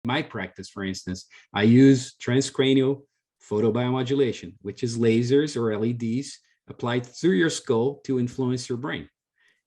My practice, for instance, I use transcranial photobiomodulation, which is lasers or LEDs applied through your skull to influence your brain.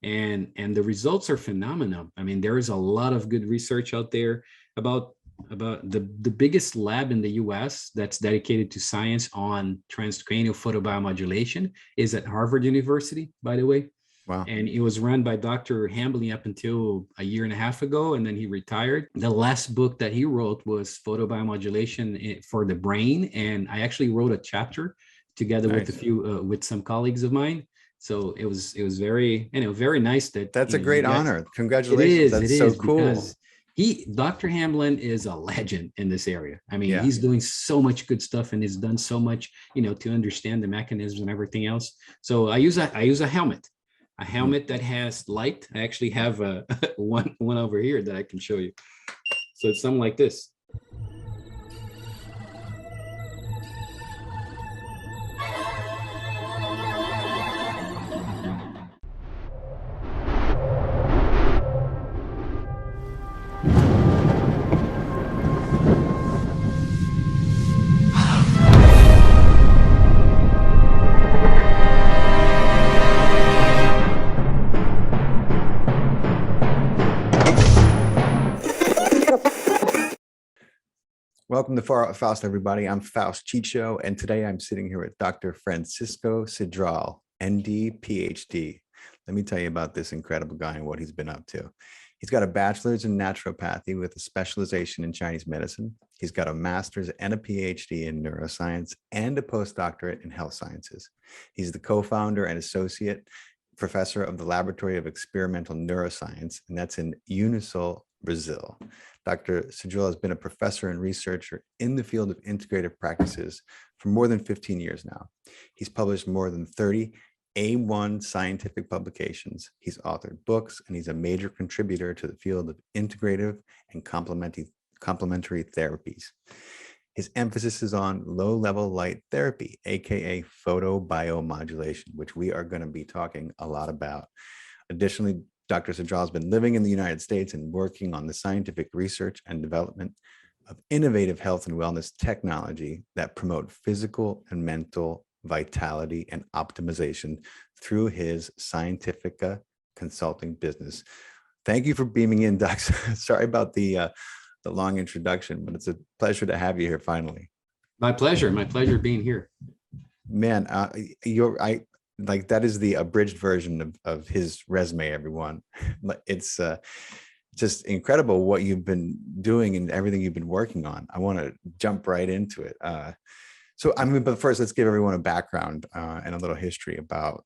And the results are phenomenal. I mean, there is a lot of good research out there about the biggest lab in the US that's dedicated to science on transcranial photobiomodulation is at Harvard University, by the way. Wow. And it was run by Dr. Hambling up until a year and a half ago, and then he retired. The last book that he wrote was Photobiomodulation for the Brain, and I actually wrote a chapter together with with some colleagues of mine. So it was very, very nice that that's a great honor. Congratulations. That's so cool. Dr. Hambling is a legend in this area. I mean, he's doing so much good stuff and he's done so much, to understand the mechanisms and everything else. So I use a helmet that has light. I actually have one over here that I can show you. So it's something like this. Welcome to Faust, everybody. I'm Faust Chicho, and today I'm sitting here with Dr. Francisco Cidral, ND, PhD. Let me tell you about this incredible guy and what he's been up to. He's got a bachelor's in naturopathy with a specialization in Chinese medicine. He's got a master's and a PhD in neuroscience and a postdoctorate in health sciences. He's the co-founder and associate professor of the Laboratory of Experimental Neuroscience, and that's in UNISUL, Brazil. Dr. Cidral has been a professor and researcher in the field of integrative practices for more than 15 years now. He's published more than 30 A1 scientific publications. He's authored books, and he's a major contributor to the field of integrative and complementary therapies. His emphasis is on low-level light therapy, aka photobiomodulation, which we are going to be talking a lot about. Additionally, Dr. Cidral has been living in the United States and working on the scientific research and development of innovative health and wellness technology that promote physical and mental vitality and optimization through his scientific consulting business. Thank you for beaming in, Doc. Sorry about the long introduction, but it's a pleasure to have you here finally. My pleasure being here. Man, that is the abridged version of his resume, everyone. It's just incredible what you've been doing and everything you've been working on. I want to jump right into it. But first, let's give everyone a background and a little history about,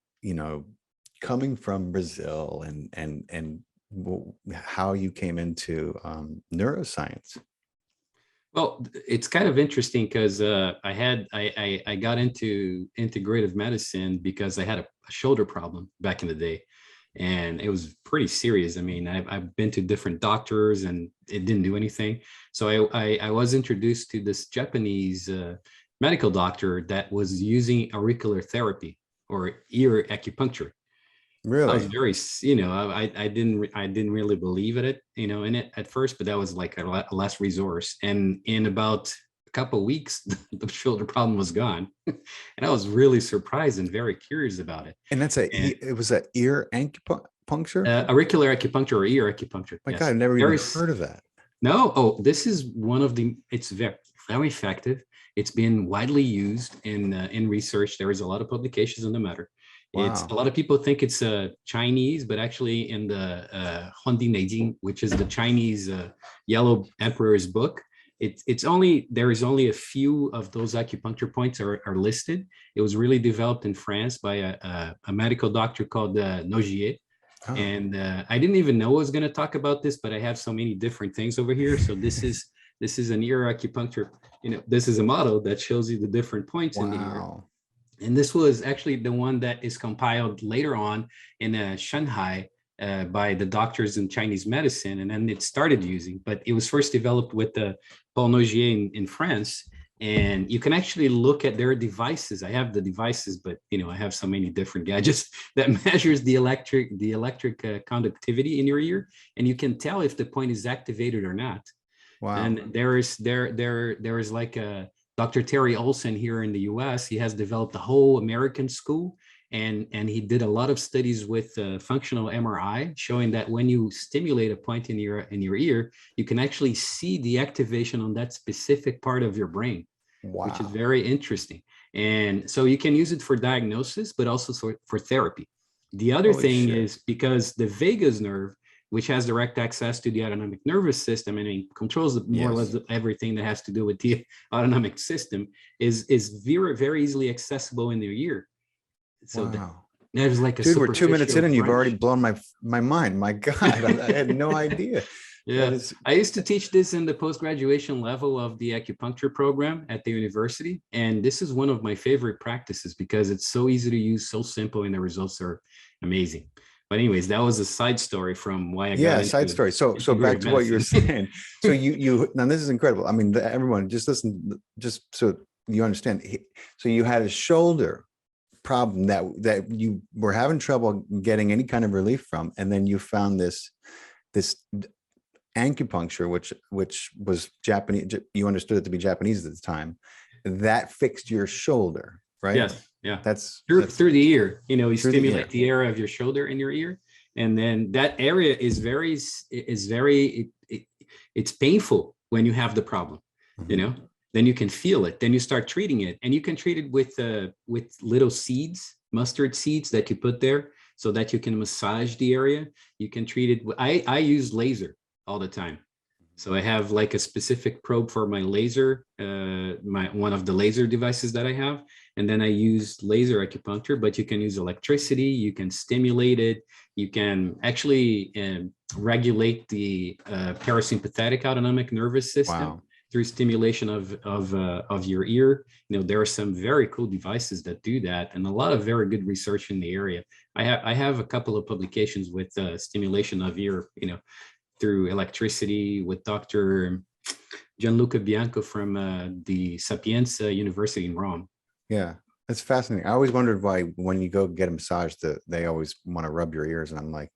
coming from Brazil and how you came into neuroscience. Well, it's kind of interesting because I got into integrative medicine because I had a shoulder problem back in the day, and it was pretty serious. I mean, I've been to different doctors and it didn't do anything. So I was introduced to this Japanese medical doctor that was using auricular therapy or ear acupuncture. Really? I was very, I didn't really believe in it at first, but that was like a last resource. And in about a couple of weeks, the shoulder problem was gone, and I was really surprised and very curious about it. And it was an ear acupuncture, auricular acupuncture or ear acupuncture. My God, I've never even heard of that. No, oh, this is one of the. It's very effective. It's been widely used in research. There is a lot of publications on the matter. Wow. It's a lot of people think it's Chinese, but actually in the Hundi Neijing, which is the Chinese Yellow Emperor's book, there is only a few of those acupuncture points are listed. It was really developed in France by a medical doctor called Nogier. Oh. And I didn't even know I was going to talk about this, but I have so many different things over here. So this is an ear acupuncture. This is a model that shows you the different points in the ear. And this was actually the one that is compiled later on in Shanghai by the doctors in Chinese medicine. And then it started using, but it was first developed with Paul Nogier in France. And you can actually look at their devices. I have the devices, but I have so many different gadgets that measures the electric conductivity in your ear. And you can tell if the point is activated or not. Wow. And there is like a Dr. Terry Olson here in the US. He has developed a whole American school, and he did a lot of studies with functional MRI, showing that when you stimulate a point in your ear, you can actually see the activation on that specific part of your brain, which is Wow. very interesting. And so you can use it for diagnosis, but also for therapy. The other Holy thing shit. is because the vagus nerve, which has direct access to the autonomic nervous system, and it controls more or Yes. less everything that has to do with the autonomic system, is very, very easily accessible in the ear. So Wow. that is like a Dude, we're 2 minutes in superficial and you've already branch. blown my mind. My God, I had no idea. That Yeah, is, I used to teach this in the post-graduation level of the acupuncture program at the university. And this is one of my favorite practices because it's so easy to use, so simple, and the results are amazing. But anyways, that was a side story from why I got yeah, side into story. So back integrative to what you were medicine. saying. So you now this is incredible. I mean, everyone just listen, just so you understand. So you had a shoulder problem that you were having trouble getting any kind of relief from, and then you found this acupuncture, which was Japanese. You understood it to be Japanese at the time. That fixed your shoulder, right? Yes, yeah. That's Through the ear, you through the ear. stimulate the area of your shoulder in your ear, and then that area it's painful when you have the problem, Mhm. then you can feel it, then you start treating it, and you can treat it with little seeds, mustard seeds that you put there so that you can massage the area. You can treat it. I use laser all the time. So I have like a specific probe for my laser, one of the laser devices that I have. And then I use laser acupuncture, but you can use electricity, you can stimulate it, you can actually regulate the parasympathetic autonomic nervous system Wow. through stimulation of your ear. There are some very cool devices that do that, and a lot of very good research in the area. I have a couple of publications with stimulation of ear, through electricity with Dr. Gianluca Bianco from the Sapienza University in Rome. Yeah, that's fascinating. I always wondered why when you go get a massage, they always want to rub your ears, and I'm like,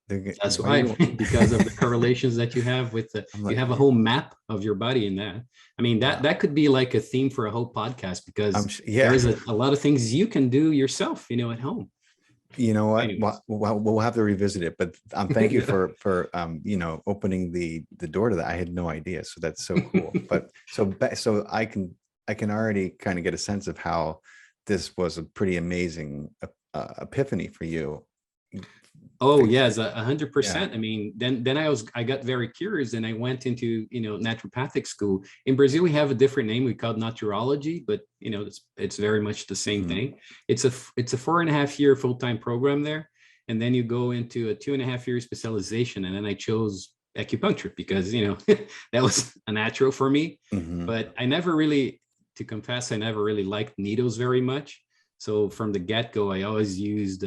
That's why, because of the correlations that you have with I'm you like, have a whole map of your body in that. I mean, wow. that could be like a theme for a whole podcast, because Yeah, there is a lot of things you can do yourself, at home. you know what? Anyways. We'll have to revisit it. But thank you for opening the door to that. I had no idea, so that's so cool. But so I can already kind of get a sense of how this was a pretty amazing epiphany for you. Oh yes, 100%. Yeah. I mean, then I got very curious, and I went into naturopathic school. In Brazil, we have a different name. We call it naturology, but it's very much the same thing. It's a 4.5-year full-time program there, and then you go into a 2.5-year specialization. And then I chose acupuncture because that was a natural for me. But I never really, to confess, I never really liked needles very much. So from the get-go, I always used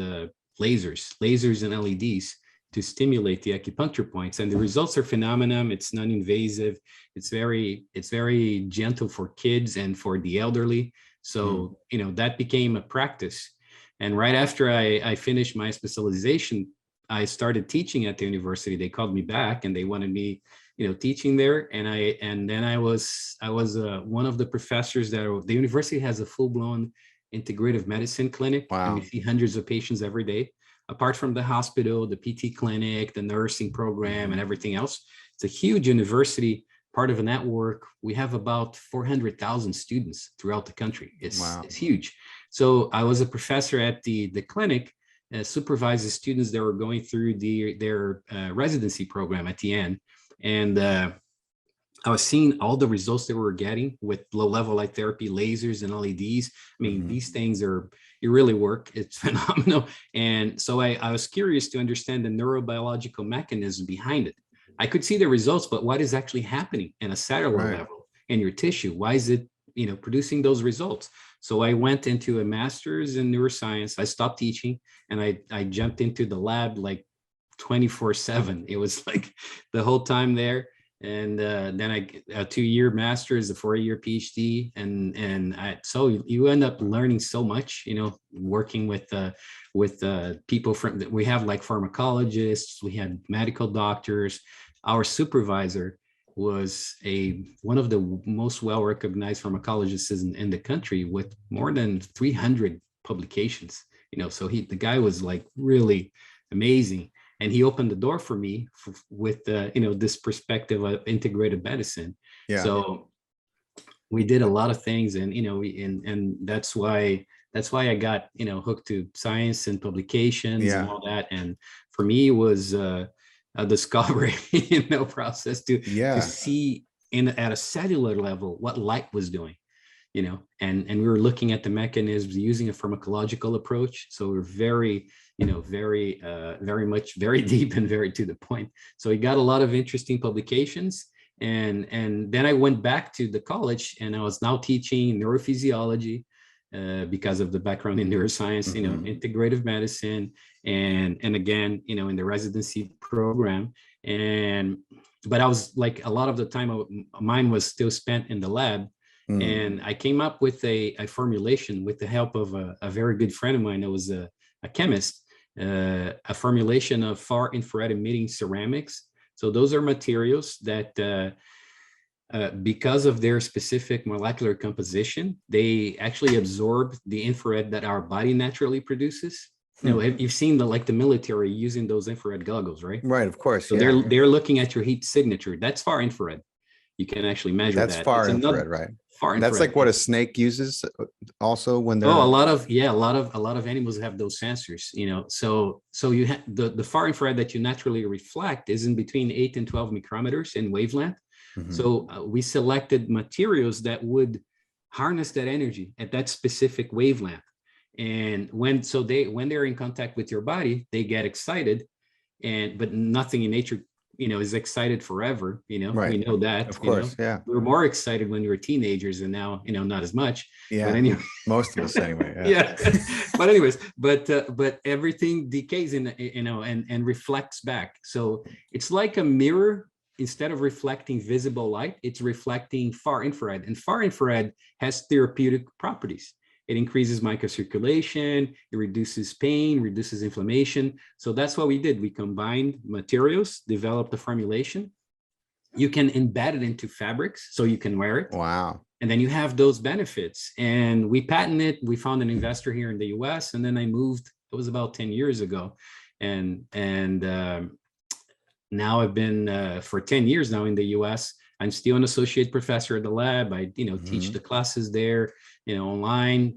lasers and LEDs to stimulate the acupuncture points, and the results are phenomenal. It's non-invasive. It's very gentle for kids and for the elderly. So that became a practice. And right after I finished my specialization, I started teaching at the university. They called me back and they wanted me teaching there. And then I was one of the professors that the university has a full-blown integrative medicine clinic. Wow. And we see hundreds of patients every day. Apart from the hospital, the PT clinic, the nursing program, and everything else, it's a huge university, part of a network. We have about 400,000 students throughout the country. It's huge. So I was a professor at the clinic, supervises students that were going through their residency program at the end. And I was seeing all the results that we were getting with low-level light therapy, lasers, and LEDs. I mean, these things you really work. It's phenomenal. And so I was curious to understand the neurobiological mechanism behind it. I could see the results, but what is actually happening in a cellular level in your tissue? Why is it, producing those results? So I went into a master's in neuroscience. I stopped teaching and I jumped into the lab like 24/7. It was like the whole time there. And then a 2-year master's, a 4-year PhD, so you end up learning so much, working with people we have like pharmacologists, we had medical doctors. Our supervisor was one of the most well-recognized pharmacologists in the country with more than 300 publications. So the guy was like really amazing, and he opened the door for me with this perspective of integrative medicine. Yeah. So we did a lot of things, and and that's why I got hooked to science and publications and all that. And for me, it was a discovery process to see at a cellular level what light was doing, and we were looking at the mechanisms using a pharmacological approach. So we're very very deep and very to the point. So we got a lot of interesting publications. And then I went back to the college, and I was now teaching neurophysiology because of the background in neuroscience, integrative medicine, and again, in the residency program. But I was like, a lot of the time mine was still spent in the lab. And I came up with a formulation with the help of a very good friend of mine that was a chemist, a formulation of far infrared emitting ceramics. So those are materials that, because of their specific molecular composition, they actually absorb the infrared that our body naturally produces. You've seen the military using those infrared goggles, right? Right, of course. So they're looking at your heat signature. That's far infrared. You can actually measure that. That's far infrared, right? Far infrared. That's like what a snake uses also when they're. Oh, a lot of animals have those sensors, so you have the far infrared that you naturally reflect is in between 8 and 12 micrometers in wavelength. So we selected materials that would harness that energy at that specific wavelength. And when they're in contact with your body, they get excited, but nothing in nature is excited forever. Right. We know that. Of course, yeah. We were more excited when we were teenagers, and now not as much. Yeah. But anyway, most of us anyway. Yeah. But anyways, but everything decays and reflects back. So it's like a mirror. Instead of reflecting visible light, it's reflecting far infrared, and far infrared has therapeutic properties. It increases microcirculation, it reduces pain, reduces inflammation. So that's what we did. We combined materials, developed a formulation. You can embed it into fabrics so you can wear it. Wow. And then you have those benefits. And we patented it. We found an investor here in the US. And then I moved, it was about 10 years ago. And now I've been for 10 years now in the US. I'm still an associate professor at the lab. I, teach the classes there, online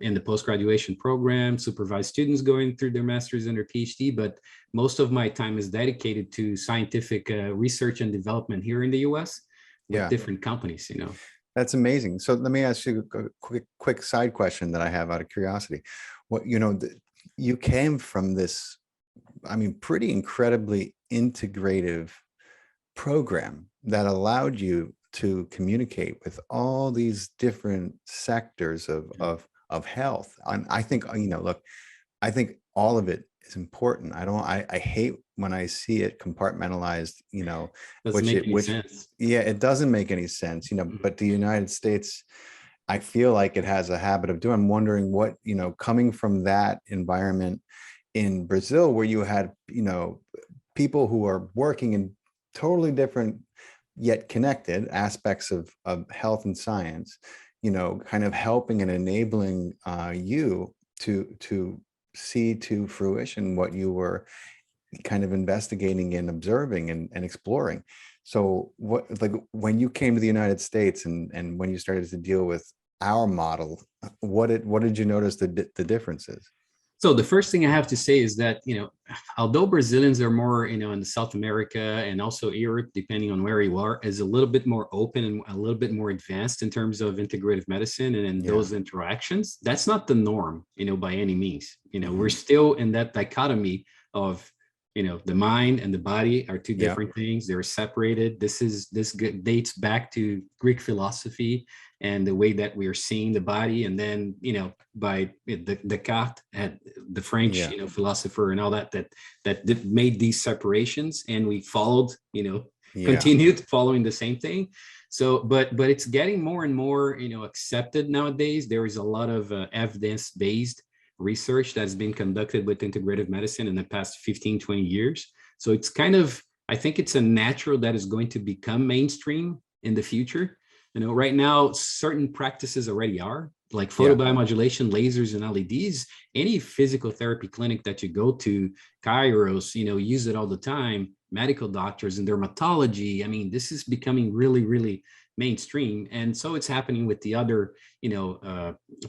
in the post-graduation program, supervise students going through their master's and their PhD. But most of my time is dedicated to scientific research and development here in the US with different companies, That's amazing. So let me ask you a quick side question that I have out of curiosity. What, you came from this, pretty incredibly integrative program that allowed you to communicate with all these different sectors of health. And I think, look, I think all of it is important. I hate when I see it compartmentalized, sense. Yeah, it doesn't make any sense, but the United States, I feel like it has a habit of doing. I'm wondering what, coming from that environment in Brazil, where you had, people who are working in totally different yet connected aspects of health and science, kind of helping and enabling you to see to fruition what you were kind of investigating and observing and exploring. So when you came to the United States and when you started to deal with our model, what did you notice the differences? So the first thing I have to say is that, although Brazilians are more, in South America and also Europe, depending on where you are, is a little bit more open and a little bit more advanced in terms of integrative medicine and those interactions, that's not the norm, by any means. We're still in that dichotomy of, the mind and the body are two different things. They're separated. This dates back to Greek philosophy and the way that we are seeing the body. And then, by Descartes, the French, philosopher and all that made these separations, and we followed, continued following the same thing. So, but it's getting more and more, accepted nowadays. There is a lot of evidence-based research that's been conducted with integrative medicine in the past 15, 20 years. So it's kind of, I think it's a natural that is going to become mainstream in the future. Right now, certain practices already are, like photobiomodulation, lasers, and LEDs. Any physical therapy clinic that you go to, chiros, use it all the time. Medical doctors and dermatology. I mean, this is becoming really, really mainstream, and so it's happening with the other,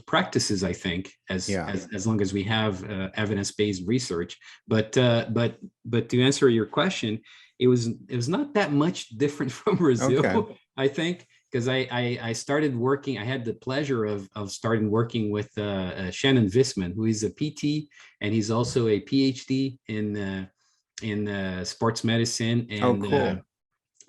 practices. I think as long as we have evidence-based research. But to answer your question, it was not that much different from Brazil, I think. Because I started working, I had the pleasure of starting working with Shannon Visman, who is a PT, and he's also a PhD in sports medicine. And cool.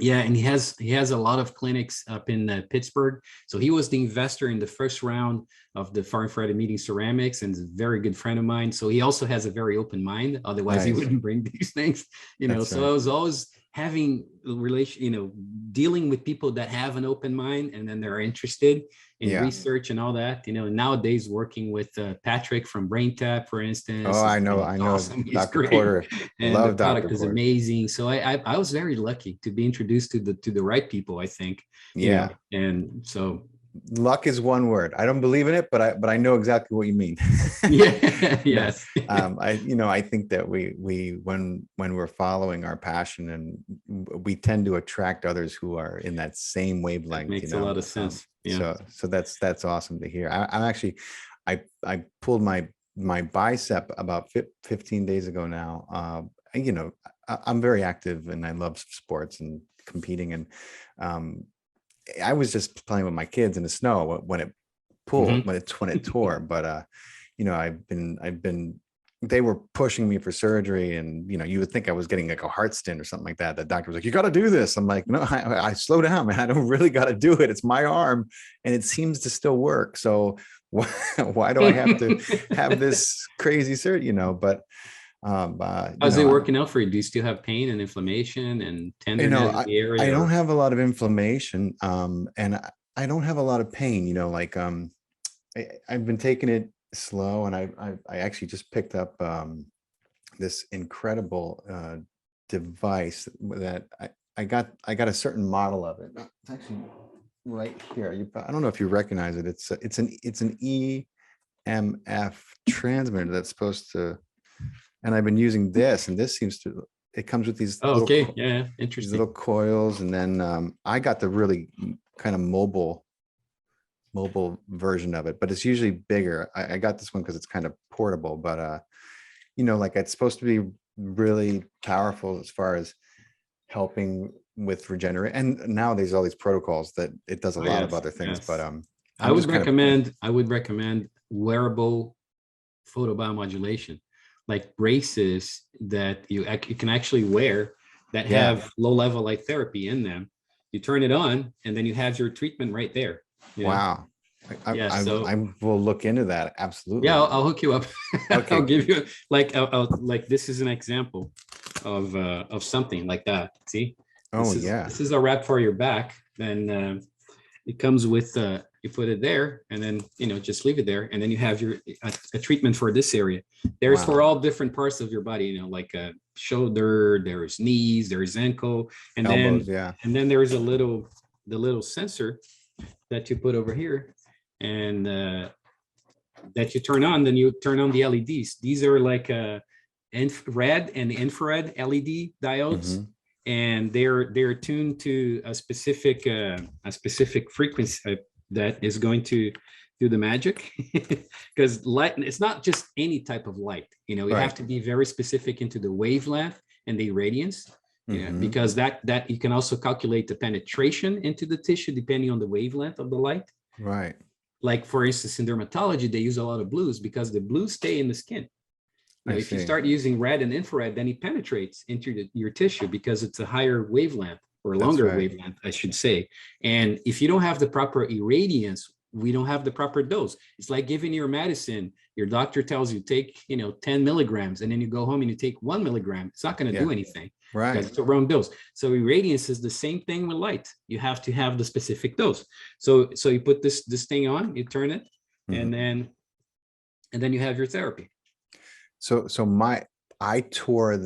and he has a lot of clinics up in Pittsburgh. So he was the investor in the first round of the Far Infrared Emitting Ceramics, and is a very good friend of mine. So he also has a very open mind. Otherwise, he wouldn't bring these things. So I was always having dealing with people that have an open mind, and then they're interested in research and all that. Nowadays working with Patrick from BrainTap, for instance. Oh, I know awesome. Dr. Porter. And love the product Dr. is Porter. amazing. So I was very lucky to be introduced to the right people, I think. And so luck is one word. I don't believe in it, but I know exactly what you mean. Yes. I think that we when we're following our passion, and we tend to attract others who are in that same wavelength. Makes a lot of sense. So that's awesome to hear. I'm actually, I pulled my bicep about 15 days ago now. I'm very active and I love sports and competing, and I was just playing with my kids in the snow when it pulled, when it tore. But I've been they were pushing me for surgery, and you would think I was getting like a heart stent or something like that. The doctor was like, "You got to do this." I'm like, "No, I slow down, man. I don't really got to do it. It's my arm, and it seems to still work. So why do I have to have this crazy surgery?" But how's it working out for you? Do you still have pain and inflammation and tenderness in the area? I don't have a lot of inflammation, and I don't have a lot of pain. I've been taking it slow, and I actually just picked up this incredible device that I got a certain model of it. It's actually right here. I don't know if you recognize it. It's an EMF transmitter that's supposed to. And I've been using this, and this seems to, it comes with these interesting, these little coils. And then I got the really kind of mobile version of it, but it's usually bigger. I got this one because it's kind of portable, but it's supposed to be really powerful as far as helping with regenerate. And now there's all these protocols that it does a lot of other things, but I would recommend wearable photobiomodulation, like braces that you can actually wear that have low-level light therapy in them. You turn it on, and then you have your treatment right there. Wow. I will look into that. Absolutely. Yeah, I'll hook you up. Okay. I'll give you like this is an example of something like that. See? This is a wrap for your back. Then it comes with you put it there, and then just leave it there, and then you have your a treatment for this area. There's for all different parts of your body, like shoulder, there's knees, there's ankle, and elbows, and then there's the little sensor that you put over here, and that you turn on. Then you turn on the LEDs. These are like red and infrared LED diodes. And they're tuned to a specific frequency that is going to do the magic. Because light, it's not just any type of light. You have to be very specific into the wavelength and the irradiance. Because that you can also calculate the penetration into the tissue depending on the wavelength of the light. Right. Like for instance, in dermatology, they use a lot of blues because the blues stay in the skin. If you start using red and infrared, then it penetrates into your tissue because it's a higher wavelength or longer wavelength, I should say. And if you don't have the proper irradiance, we don't have the proper dose. It's like giving your medicine. Your doctor tells you take 10 milligrams, and then you go home and you take 1 milligram. It's not going to do anything, right? Because it's the wrong dose. So irradiance is the same thing with light. You have to have the specific dose. So you put this thing on, you turn it, and then you have your therapy. So I tore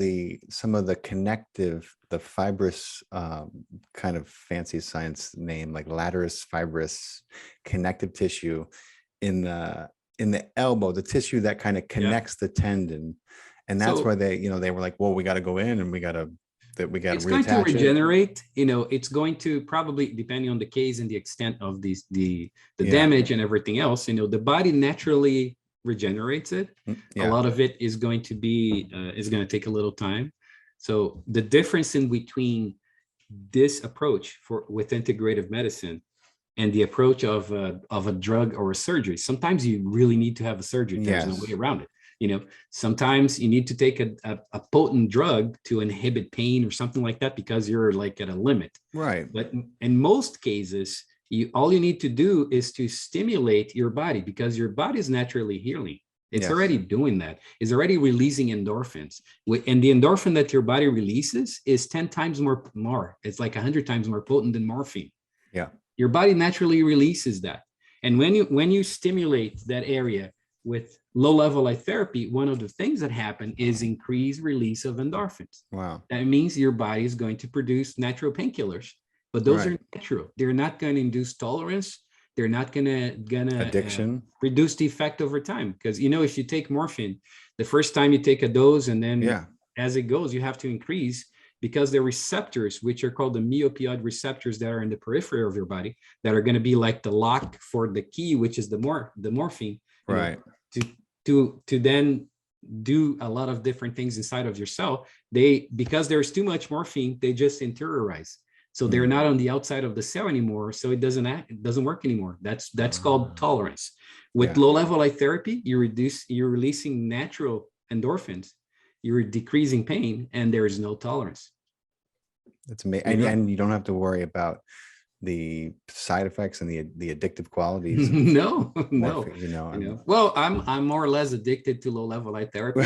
some of the connective, the fibrous, kind of fancy science name, like laterus fibrous connective tissue in the elbow, the tissue that kind of connects the tendon. And that's why they were like, well, we got to go in and we got to it's going to regenerate. It's going to probably, depending on the case and the extent of the damage and everything else, the body naturally regenerates it. A lot of it is going to be is going to take a little time. So the difference in between this approach with integrative medicine and the approach of a drug or a surgery, sometimes you really need to have a surgery. There's no way around it. Sometimes you need to take a potent drug to inhibit pain or something like that because you're like at a limit. Right. But in most cases, all you need to do is to stimulate your body, because your body is naturally healing. It's already doing that. It's already releasing endorphins. And the endorphin that your body releases is 10 times more. It's like 100 times more potent than morphine. Yeah. Your body naturally releases that. And when you stimulate that area with low-level light therapy, one of the things that happen is increased release of endorphins. Wow. That means your body is going to produce natural painkillers, but those are natural. They're not going to induce tolerance. They're not gonna addiction, reduce the effect over time. Because if you take morphine, the first time you take a dose, and then as it goes, you have to increase, because the receptors, which are called the mu-opioid receptors that are in the periphery of your body, that are going to be like the lock for the key, which is the morphine, to then do a lot of different things inside of your cell. Because there's too much morphine, they just interiorize. So they're not on the outside of the cell anymore. So it doesn't work anymore. That's called tolerance. With low-level light therapy, you're releasing natural endorphins, you're decreasing pain, and there is no tolerance. That's amazing. And you don't have to worry about the side effects and the addictive qualities. No. Well, I'm more or less addicted to low-level light therapy.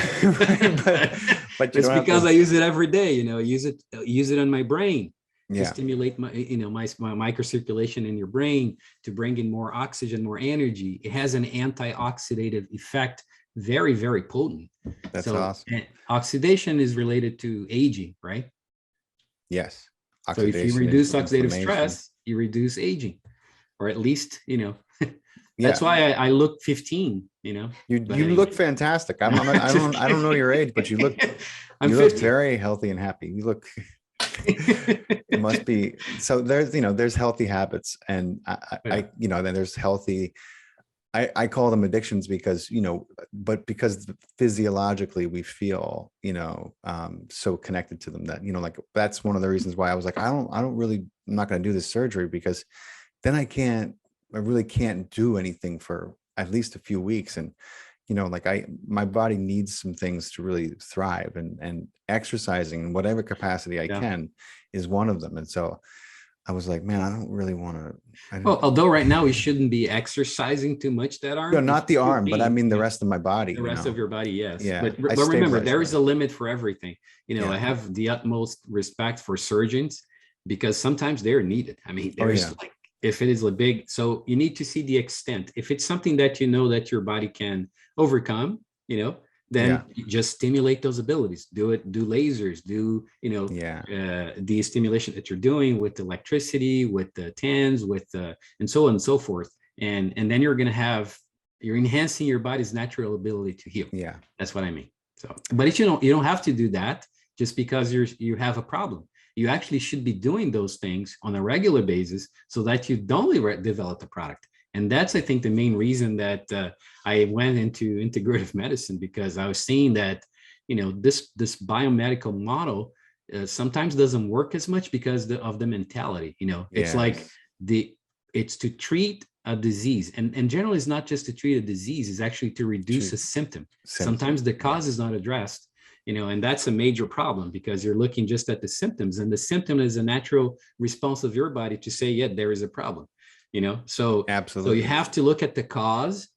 but it's because I use it every day. Use it on my brain. To stimulate my microcirculation in your brain, to bring in more oxygen, more energy. It has an antioxidative effect, very, very potent. That's awesome. Oxidation is related to aging, right? Yes. So if you reduce oxidative stress, you reduce aging, or at least, that's why I look 15, You look fantastic. I don't know your age, but you look very healthy and happy. You look it must be. So there's healthy habits, and then there's healthy, I call them addictions because but because physiologically we feel so connected to them that like that's one of the reasons why I was like, I'm not going to do this surgery, because then I really can't do anything for at least a few weeks. And my body needs some things to really thrive, and exercising in whatever capacity I can is one of them. And so I was like, man, I don't really want to. Well, although right now we shouldn't be exercising too much that arm. Not the arm, but I mean the rest of my body. The rest of your body, yes. Yeah. But remember, there is a limit for everything. I have the utmost respect for surgeons, because sometimes they're needed. I mean, there's if it is a big, so you need to see the extent. If it's something that that your body can overcome, then you just stimulate those abilities. Do lasers, the stimulation that you're doing with electricity, with the TANs, with and so on and so forth. And then you're enhancing your body's natural ability to heal. Yeah, that's what I mean. So, but you don't have to do that just because you have a problem. You actually should be doing those things on a regular basis so that you don't develop the product. And that's, I think, the main reason that I went into integrative medicine, because I was seeing that, this biomedical model sometimes doesn't work as much because of the mentality. It's like it's to treat a disease, and generally it's not just to treat a disease, it's actually to reduce a symptom. Sometimes the cause is not addressed. And that's a major problem, because you're looking just at the symptoms, and the symptom is a natural response of your body to say, yeah, there is a problem, so absolutely. So you have to look at the cause.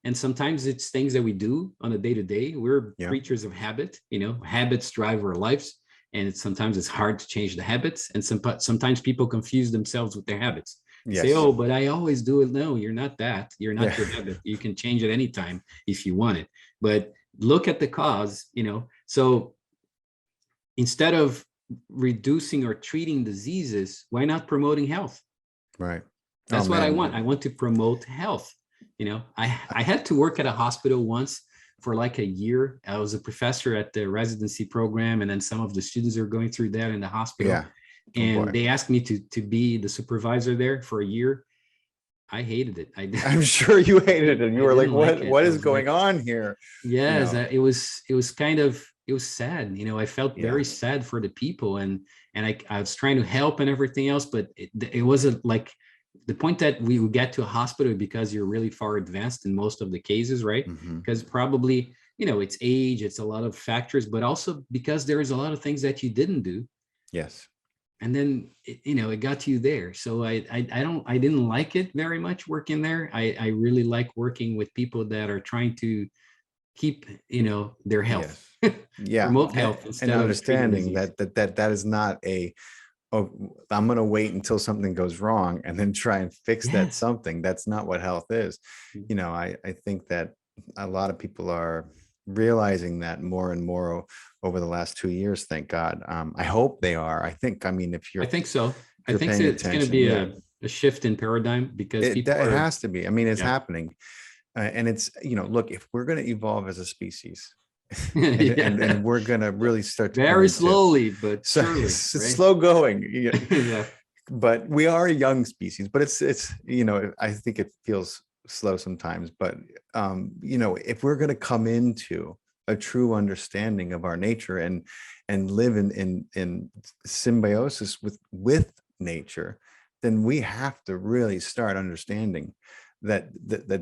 And sometimes it's things that we do on a day-to-day. We're creatures of habit, habits drive our lives. And sometimes it's hard to change the habits. And sometimes people confuse themselves with their habits. Say, oh, but I always do it. No, you're not that. You're not your habit. You can change it anytime if you want it. But look at the cause, So instead of reducing or treating diseases, why not promoting health? Right. That's Oh, what I man. want. I want to promote health. I had to work at a hospital once for like a year. I was a professor at the residency program, and then some of the students are going through that in the hospital. Yeah. Oh, And boy. they asked me to be the supervisor there for a year. I hated it. I'm sure you hated it. And you I were like, didn't like it. what I is was like, going on here? yes, it was kind of, it was sad. I felt Yeah. very sad for the people, and I was trying to help and everything else, but it wasn't like the point that we would get to a hospital because you're really far advanced in most of the cases, right? Mm-hmm. Because probably, it's age, it's a lot of factors, but also because there is a lot of things that you didn't do. Yes. And then, it got you there. So I didn't like it very much working there. I really like working with people that are trying to keep, their health, Yes. Yeah. promote And, health and instead of treating understanding disease. that is not oh, I'm going to wait until something goes wrong and then try and fix that Yes. something. That's not what health is. I think that a lot of people are realizing that more and more over the last 2 years. Thank God. I hope they are. I mean, if I you're, think so. if I you're think paying it's going to attention, be yeah, a shift in paradigm because people it are, has to be. I mean, it's yeah. happening. And it's, look, if we're going to evolve as a species, Yeah. and we're going to really start to come Very into, slowly, but so surely, it's right? slow going. Yeah. But we are a young species, but it's I think it feels slow sometimes, but if we're going to come into a true understanding of our nature and live in symbiosis with nature, then we have to really start understanding that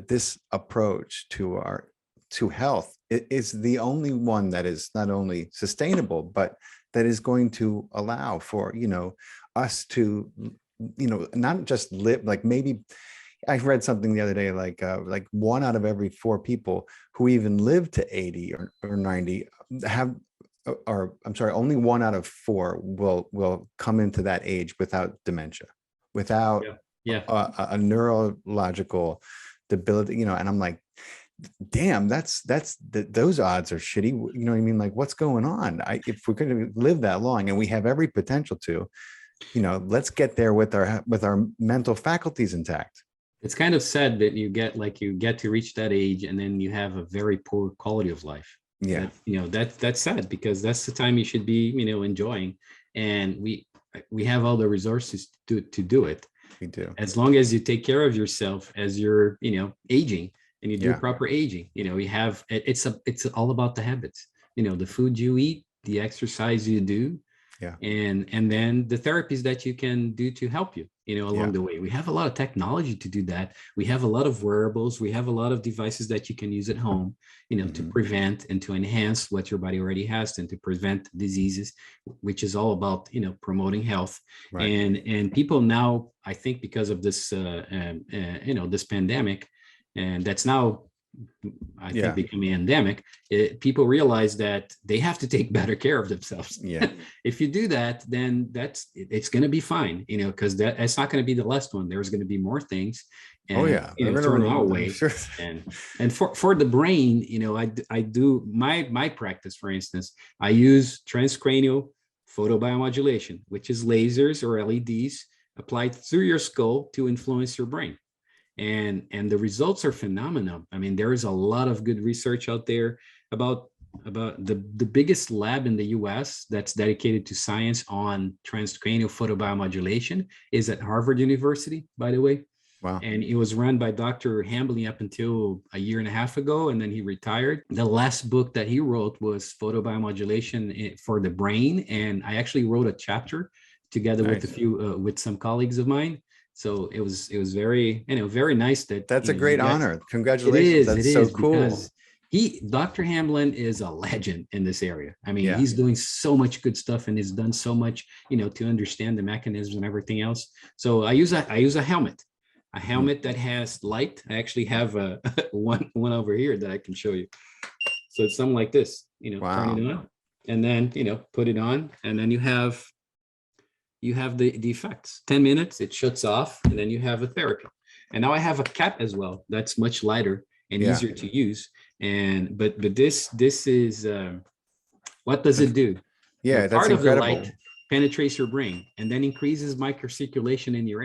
this approach to health is the only one that is not only sustainable, but that is going to allow for us to not just live, like, maybe I read something the other day, like 1 out of every 4 people who even live to 80 or 90 have, or I'm sorry, only 1 out of 4 will come into that age without dementia, without Yeah. Yeah. a neurological debility, and I'm like, damn, those odds are shitty. You know what I mean? Like, what's going on? If we're going to live that long, and we have every potential to, let's get there with our mental faculties intact. It's kind of sad that you get to reach that age and then you have a very poor quality of life. Yeah. That's sad because that's the time you should be, enjoying. And we have all the resources to do it. We do. As long as you take care of yourself as you're, aging, and you do Yeah. proper aging, you have, it's all about the habits, the food you eat, the exercise you do, Yeah. and then the therapies that you can do to help you, along Yeah. the way. We have a lot of technology to do that. We have a lot of wearables. We have a lot of devices that you can use at home, to prevent and to enhance what your body already has and to prevent diseases, which is all about, promoting health. Right. And people now, I think because of this, this pandemic, and that's now, I Yeah. think, becoming endemic, people realize that they have to take better care of themselves. Yeah. If you do that, then it's going to be fine, because it's not going to be the last one. There's going to be more things, and, Oh yeah, thrown our way. Sure. And for the brain, I do my practice. For instance, I use transcranial photobiomodulation, which is lasers or LEDs applied through your skull to influence your brain. And the results are phenomenal. I mean, there is a lot of good research out there about the biggest lab in the US that's dedicated to science on transcranial photobiomodulation is at Harvard University, by the way. Wow. And it was run by Dr. Hambly up until a year and a half ago, and then he retired. The last book that he wrote was Photobiomodulation for the Brain, and I actually wrote a chapter together with with some colleagues of mine. So it was very, very nice that that's a great honor. Congratulations. It That's is so cool. because Dr. Hamblin is a legend in this area. I mean, Yeah. he's doing so much good stuff and he's done so much, to understand the mechanisms and everything else. So I use a helmet that has light. I actually have a one over here that I can show you. So it's something like this, Wow. turn it on and then, put it on, and then you have the effects. 10 minutes, it shuts off, and then you have a therapy. And now I have a cap as well that's much lighter and easier to use. And but this is What does it do? Yeah, that's Part of the incredible. light penetrates your brain and then increases microcirculation in your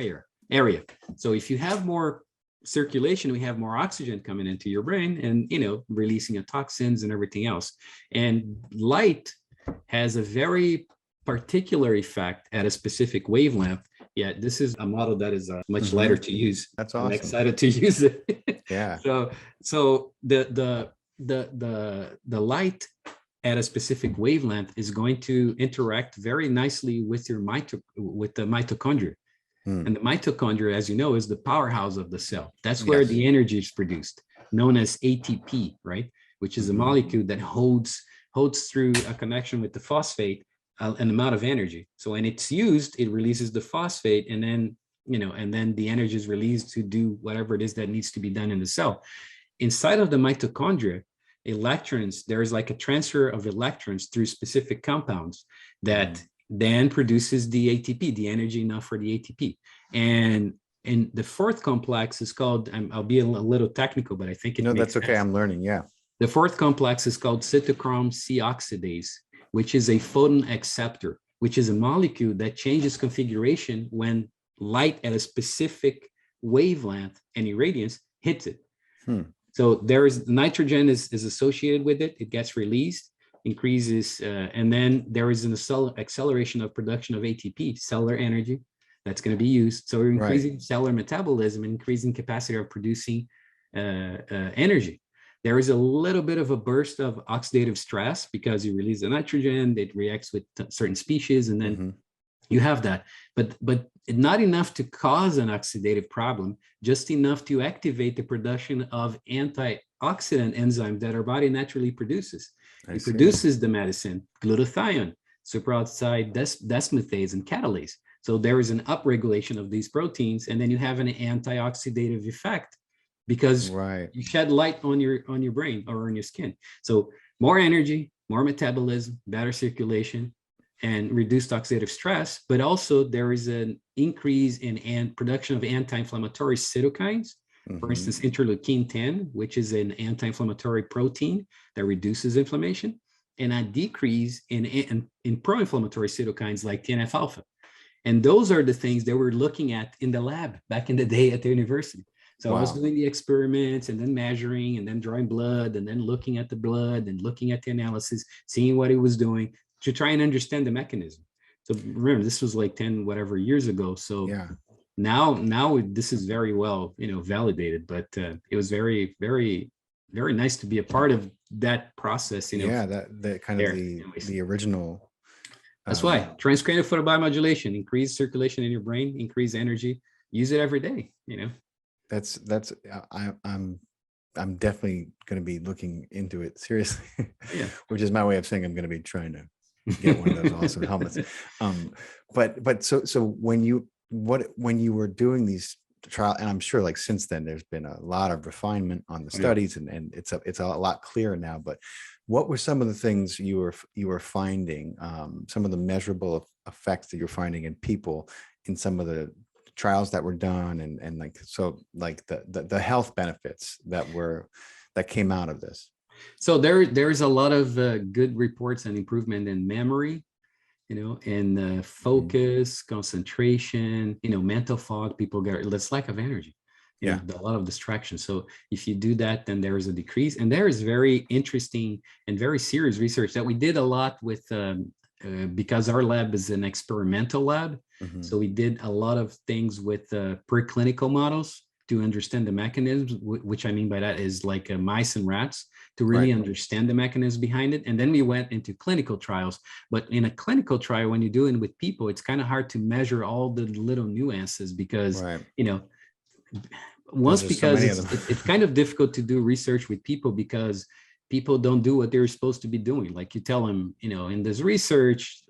area. So if you have more circulation, we have more oxygen coming into your brain and, releasing of toxins and everything else. And light has a very particular effect at a specific wavelength. Yeah, this is a model that is much lighter to use. That's I'm awesome. excited to use it. Yeah. So the light at a specific wavelength is going to interact very nicely with the mitochondria. And the mitochondria, as you know, is the powerhouse of the cell. That's where the energy is produced, known as ATP, right? Which is a molecule that holds through a connection with the phosphate an amount of energy. So when it's used, it releases the phosphate, and then the energy is released to do whatever it is that needs to be done in the cell. Inside of the mitochondria, electrons, there's like a transfer of electrons through specific compounds that then produces the ATP, the energy enough for the ATP. And the fourth complex is called, I'll be a little technical, but I think it makes that's okay. sense. I'm learning. Yeah. The fourth complex is called cytochrome C oxidase, which is a photon acceptor, which is a molecule that changes configuration when light at a specific wavelength and irradiance hits it. So there is nitrogen is associated with it. It gets released, increases, and then there is an acceleration of production of ATP, cellular energy, that's going to be used. So we're increasing cellular metabolism, increasing capacity of producing energy. There is a little bit of a burst of oxidative stress because you release the nitrogen, it reacts with certain species, and then you have that. But not enough to cause an oxidative problem, just enough to activate the production of antioxidant enzymes that our body naturally produces. It produces the medicine, glutathione, superoxide desmutase, and catalase. So there is an upregulation of these proteins, and then you have an antioxidative effect because you shed light on your brain or on your skin. So more energy, more metabolism, better circulation, and reduced oxidative stress, but also there is an increase in production of anti-inflammatory cytokines. For instance, interleukin 10, which is an anti-inflammatory protein that reduces inflammation, and a decrease in pro-inflammatory cytokines like TNF-alpha. And those are the things that we're looking at in the lab back in the day at the university. So I was doing the experiments and then measuring and then drawing blood and then looking at the blood and looking at the analysis, seeing what it was doing to try and understand the mechanism. So remember, this was like 10 whatever years ago. So now this is very well, validated, but it was very, very, very nice to be a part of that process. That kind of the original. That's why transcranial photobiomodulation, increase circulation in your brain, increase energy, use it every day, I'm definitely going to be looking into it seriously, which is my way of saying I'm going to be trying to get one of those awesome helmets. But so when you were doing these trial, and I'm sure like since then there's been a lot of refinement on the studies, and it's a lot clearer now. But what were some of the things you were finding, some of the measurable effects that you're finding in people in some of the trials that were done, and like the health benefits that came out of this? So there's a lot of good reports and improvement in memory, and focus, concentration, mental fog. People get less lack of energy, a lot of distraction. So if you do that, then there is a decrease. And there is very interesting and very serious research that we did a lot with, because our lab is an experimental lab. So we did a lot of things with preclinical models to understand the mechanisms, which I mean by that is like mice and rats, to really understand the mechanism behind it. And then we went into clinical trials. But in a clinical trial, when you're doing with people, it's kind of hard to measure all the little nuances because, it's kind of difficult to do research with people because people don't do what they're supposed to be doing. Like you tell them, in this research,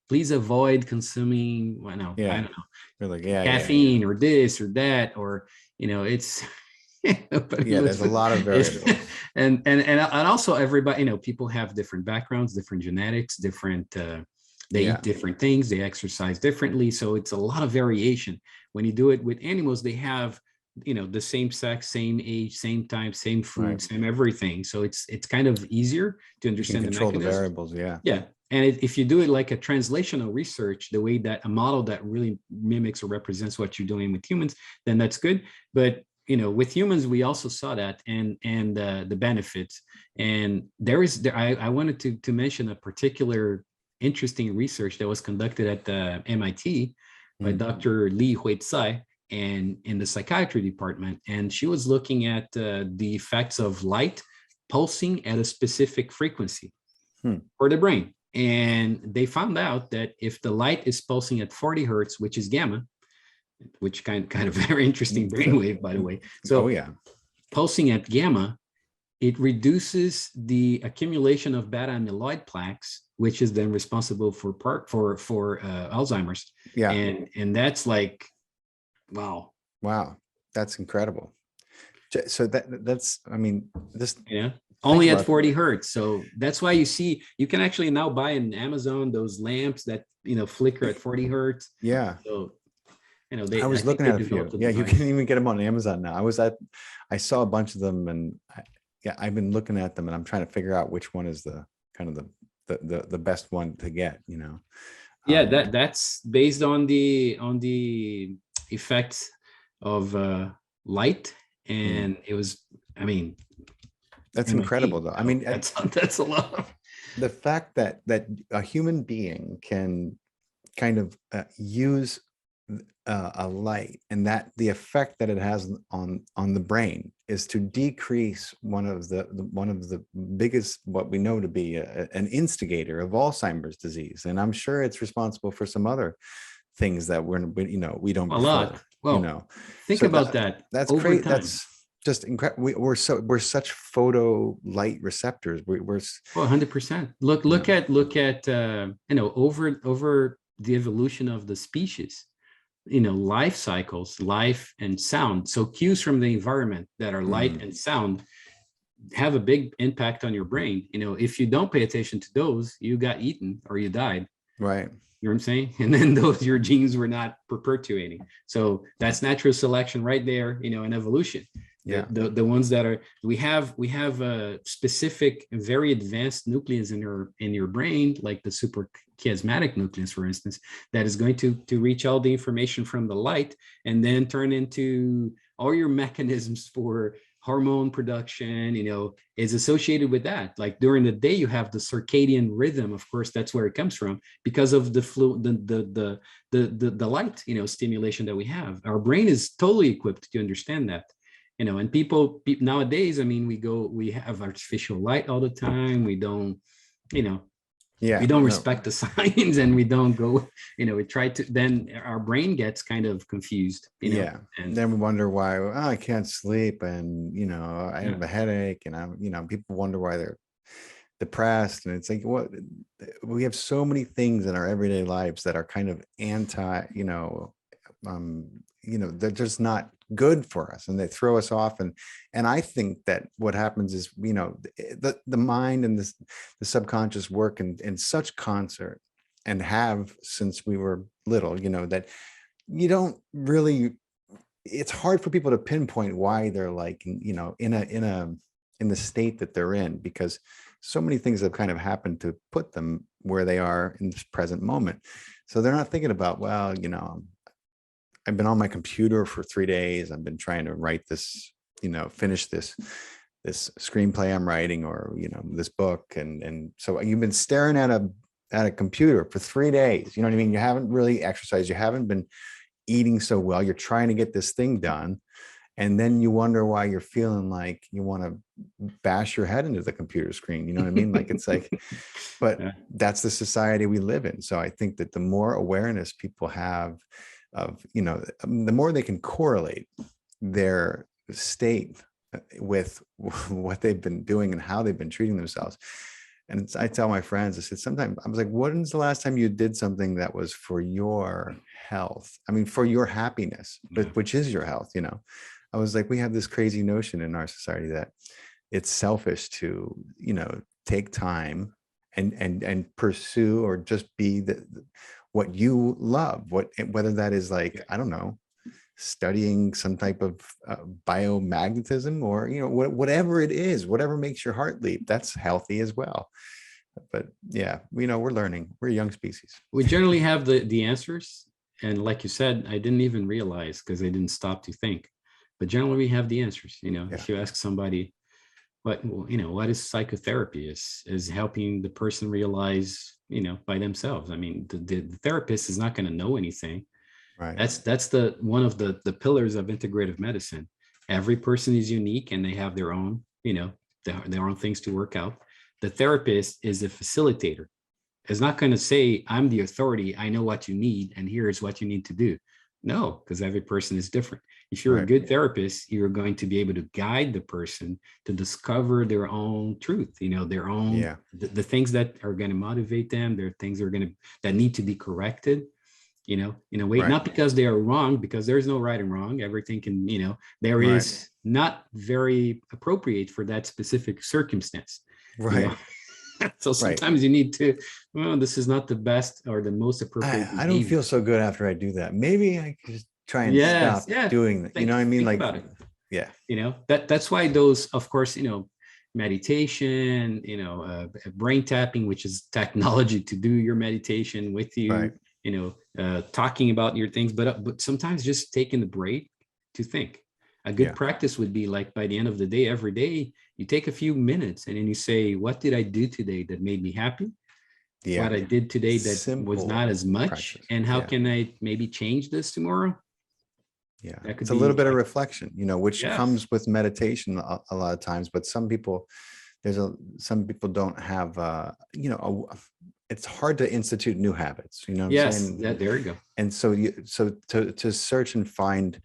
please avoid consuming, I don't know, caffeine or this or that, or, it's, there's a lot of variables. And also everybody, people have different backgrounds, different genetics, different, they eat different things, they exercise differently. So it's a lot of variation. When you do it with animals, they have the same sex, same age, same time, same food, Right. same everything. So it's kind of easier to You can understand the control the mechanism. variables. Yeah. Yeah. And if you do it like a translational research, the way that a model that really mimics or represents what you're doing with humans, then that's good. But with humans, we also saw that and the benefits. And I wanted to mention a particular interesting research that was conducted at the MIT by Dr. Li Huizai and in the psychiatry department. And she was looking at the effects of light pulsing at a specific frequency for the brain. And they found out that if the light is pulsing at 40 hertz, which is gamma, which kind of very interesting brainwave, by the way. So pulsing at gamma, it reduces the accumulation of beta amyloid plaques, which is then responsible for Alzheimer's. Yeah. And that's like, wow. Wow. That's incredible. So that's, I mean, this. Yeah. Only at 40 hertz. So that's why you can actually now buy in Amazon those lamps that, flicker at 40 hertz. Yeah. So, I was looking at a few. Yeah, you can even get them on Amazon now. I saw a bunch of them, and I've been looking at them, and I'm trying to figure out which one is the kind of the best one to get, Yeah, that's based on the effects of light. And it was, that's incredible though. That's a lot. The fact that a human being can kind of use a light, and that the effect that it has on the brain is to decrease one of the biggest, what we know to be an instigator of Alzheimer's disease. And I'm sure it's responsible for some other things that we don't a lot. Well, think about that. That's great. That's just incredible. We're such photo light receptors. We're 100%. Look at over the evolution of the species. Life cycles, life and sound. So cues from the environment that are light and sound have a big impact on your brain. If you don't pay attention to those, you got eaten or you died. Right. You know what I'm saying? And then your genes were not perpetuating. So that's natural selection right there, in evolution. Yeah. The ones that are, we have a specific, very advanced nucleus in your brain, like the suprachiasmatic nucleus, for instance, that is going to reach all the information from the light and then turn into all your mechanisms for hormone production, is associated with that. Like during the day, you have the circadian rhythm. Of course, that's where it comes from because of the light, stimulation that we have. Our brain is totally equipped to understand that. And people nowadays, we have artificial light all the time. We don't, we don't respect the signs, and we don't go, we try to, then our brain gets kind of confused, and then we wonder why I can't sleep, and, I have a headache, and people wonder why they're depressed. And it's like, we have so many things in our everyday lives that are kind of they're just not good for us, and they throw us off. And I think that what happens is, the mind and the subconscious work in such concert, and have since we were little, that you don't really, it's hard for people to pinpoint why they're like, in the state that they're in, because so many things have kind of happened to put them where they are in this present moment. So they're not thinking about, I've been on my computer for 3 days. I've been trying to write this, finish this screenplay I'm writing, or, this book. And so you've been staring at a computer for 3 days. You know what I mean? You haven't really exercised. You haven't been eating so well. You're trying to get this thing done. And then you wonder why you're feeling like you want to bash your head into the computer screen. You know what I mean? Like, it's like, but that's the society we live in. So I think that the more awareness people have of, the more they can correlate their state with what they've been doing and how they've been treating themselves. And I tell my friends, I said, sometimes I was like, when's the last time you did something that was for your health? For your happiness, which is your health, I was like, we have this crazy notion in our society that it's selfish to, take time and pursue or just be what you love, whether that is like, I don't know, studying some type of biomagnetism, or, you know, whatever it is, whatever makes your heart leap, that's healthy as well. But yeah, you know, we're learning. We're a young species. We generally have the answers. And like you said, I didn't even realize because I didn't stop to think. But generally we have the answers. You know, if you ask somebody, what, you know, what is psychotherapy, is helping the person realize, you know, by themselves. I mean, the therapist is not going to know anything. Right. That's the one of the pillars of integrative medicine. Every person is unique and they have their own, you know, their own things to work out. The therapist is a facilitator. It's not going to say, I'm the authority, I know what you need, and here's what you need to do. No, because every person is different. If you're a good therapist, you're going to be able to guide the person to discover their own truth, you know, their own, the things that are going to motivate them, there are things that need to be corrected, you know, in a way, not because they are wrong, because there's no right and wrong. Everything can, you know, there is not very appropriate for that specific circumstance. Right. You know? So sometimes you need to, well, this is not the best or the most appropriate. I don't feel so good after I do that. Maybe I could just try and stop doing that. You know what I mean? Like, you know, that's why those, of course, you know, meditation, you know, brain tapping, which is technology to do your meditation with you, you know, talking about your things, but sometimes just taking the break to think. A good practice would be like, by the end of the day, every day, you take a few minutes and then you say, what did I do today that made me happy? What I did today that was not as much. Practice. And how can I maybe change this tomorrow? Yeah, it's a little bit of reflection, you know, which comes with meditation a lot of times, but some people, some people don't have, you know, it's hard to institute new habits, you know what I'm saying? There you go. And so to search and find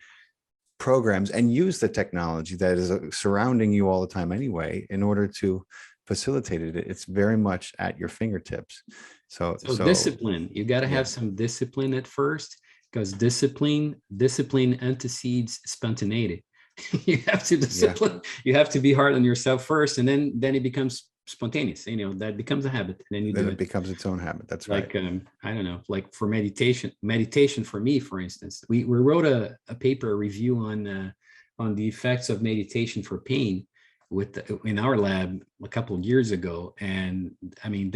programs and use the technology that is surrounding you all the time anyway, in order to facilitate it, it's very much at your fingertips. So discipline, you got to have some discipline at first, because discipline antecedes spontaneity. You have to discipline, you have to be hard on yourself first, and then it becomes spontaneous, you know, that becomes a habit, and then it becomes its own habit. That's like, I don't know, like for meditation for me, for instance, we wrote a paper, a review on the effects of meditation for pain in our lab a couple of years ago. And I mean,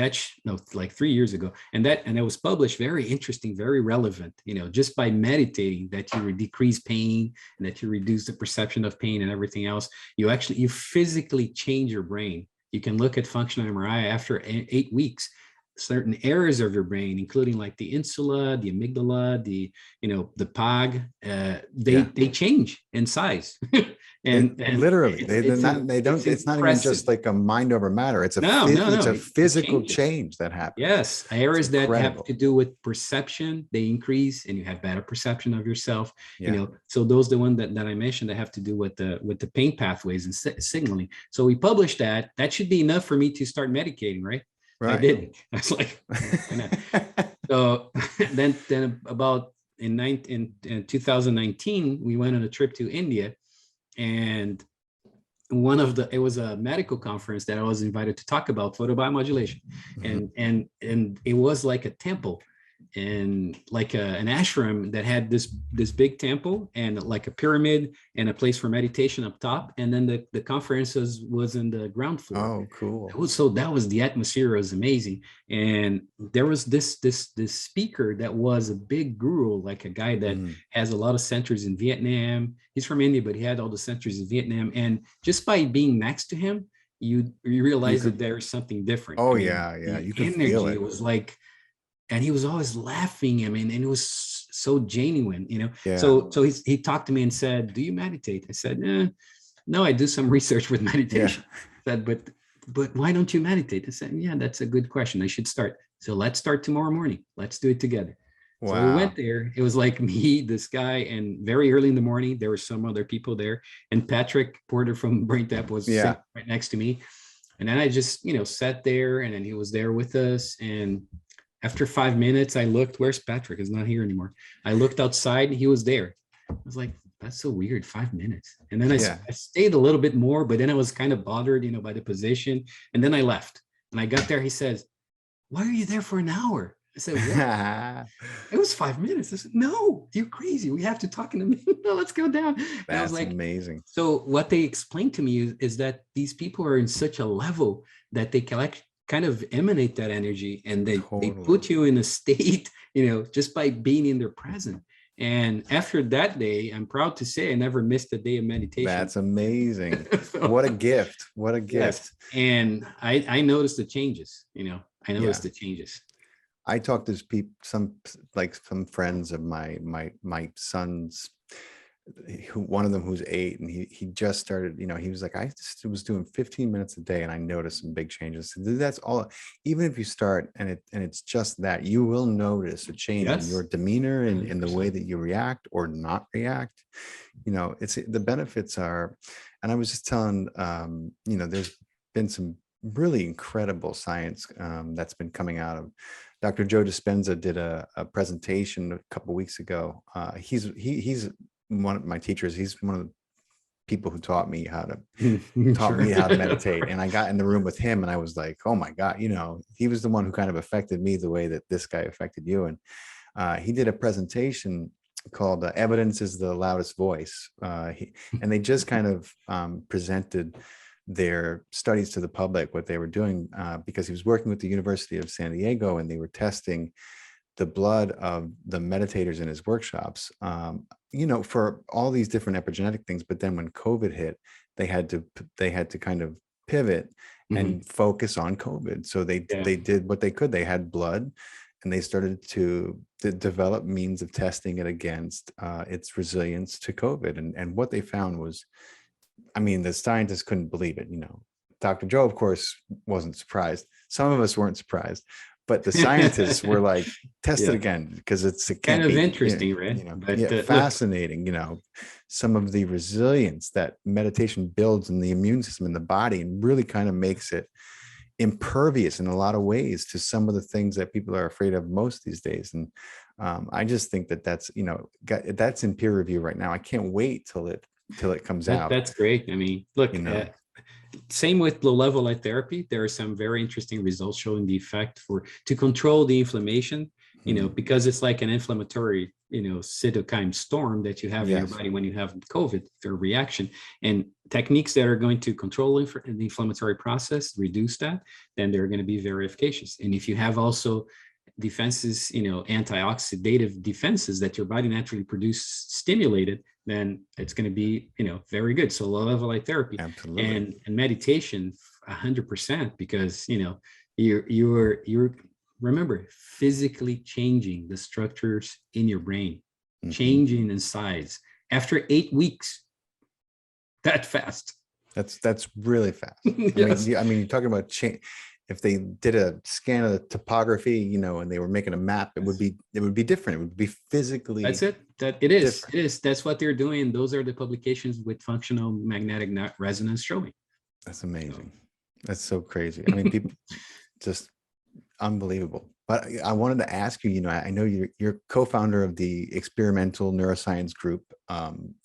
like 3 years ago, and it was published, very interesting, very relevant, you know, just by meditating, that you decrease pain and that you reduce the perception of pain and everything else. You physically change your brain. You can look at functional MRI after 8 weeks, certain areas of your brain, including like the insula, the amygdala, the POG, they change in size. and literally, it's not even just like a mind over matter. It's a physical change that happens. Yes, areas that have to do with perception, they increase, and you have better perception of yourself. You know, so those the one that I mentioned that have to do with the pain pathways and signaling. So we published that. That should be enough for me to start medicating, right? I didn't. I was like, why not? So then about in 2019, we went on a trip to India, and it was a medical conference that I was invited to talk about photobiomodulation, and it was like a temple, and like an ashram that had this big temple and like a pyramid and a place for meditation up top, and then the conferences was in the ground floor. Oh, cool. That was the atmosphere was amazing, and there was this speaker that was a big guru, like a guy that has a lot of centers in Vietnam. He's from India, but he had all the centers in Vietnam, and just by being next to him, you realize that there's something different. Oh, you can feel it. It was like, and he was always laughing. I mean, and it was so genuine, you know. So he talked to me and said, "Do you meditate?" I said, "No, I do some research with meditation." I said, but why don't you meditate? I said, "Yeah, that's a good question. I should start. So let's start tomorrow morning. Let's do it together." Wow. So we went there. It was like me, this guy, and very early in the morning, there were some other people there, and Patrick Porter from Brain Tap was sitting right next to me. And then I just, sat there, and then he was there with us. And after 5 minutes, I looked, where's Patrick? He's not here anymore. I looked outside, he was there. I was like, that's so weird, 5 minutes. And then I stayed a little bit more, but then I was kind of bothered, by the position. And then I left. And I got there, he says, why are you there for an hour? I said, what? It was 5 minutes. I said, no, you're crazy. We have to talk in a minute. No, let's go down. And I was That's like, amazing. so what they explained to me is that these people are in such a level that they can kind of emanate that energy, and they Totally. put you in a state, just by being in their presence. And after that day, I'm proud to say I never missed a day of meditation. That's amazing. So, What a gift. What a yes. gift. And I noticed the changes, I Yeah. noticed the changes. I talked to some friends of my son's, one of them who's 8, and he just started, he was like, I just was doing 15 minutes a day and I noticed some big changes. So that's all. Even if you start and it's just that, you will notice a change in your Yes. demeanor and in the way 100%. that you react or not react. It's the benefits are, and I was just telling, there's been some really incredible science that's been coming out of. Dr. Joe Dispenza did a presentation a couple of weeks ago. He's one of my teachers. He's one of the people who taught me how to meditate. And I got in the room with him and I was like, oh my God, he was the one who kind of affected me the way that this guy affected you. And he did a presentation called Evidence is the Loudest Voice. And they just kind of presented their studies to the public, what they were doing, because he was working with the University of San Diego and they were testing the blood of the meditators in his workshops, for all these different epigenetic things. But then when COVID hit, they had to kind of pivot and focus on COVID. So they did what they could. They had blood, and they started to develop means of testing it against its resilience to COVID. And what they found was, the scientists couldn't believe it. Dr. Joe, of course, wasn't surprised. Some of us weren't surprised, but the scientists were like, test it again, because it kind can't of be interesting, right? But fascinating. Some of the resilience that meditation builds in the immune system in the body, and really kind of makes it impervious in a lot of ways to some of the things that people are afraid of most these days. And I just think that's in peer review right now. I can't wait till it comes out. That's great. Look, same with low level light therapy. There are some very interesting results showing the effect to control the inflammation, because it's like an inflammatory, cytokine storm that you have in your body when you have COVID, their reaction, and techniques that are going to control the inflammatory process, reduce that, then they're going to be very efficacious. And if you have also defenses, antioxidative defenses that your body naturally produces stimulated, then it's going to be, very good. So low level light therapy. Absolutely. And meditation 100%, because, you're remember, physically changing the structures in your brain, changing in size after 8 weeks. That fast. That's really fast. Yes. You're talking about change. If they did a scan of the topography, and they were making a map, it would be different. It would be physically. That's it. It is. Different. It is. That's what they're doing. Those are the publications with functional magnetic resonance showing. That's amazing. That's so crazy. People just unbelievable. But I wanted to ask you, I know you're co-founder of the experimental neuroscience group. And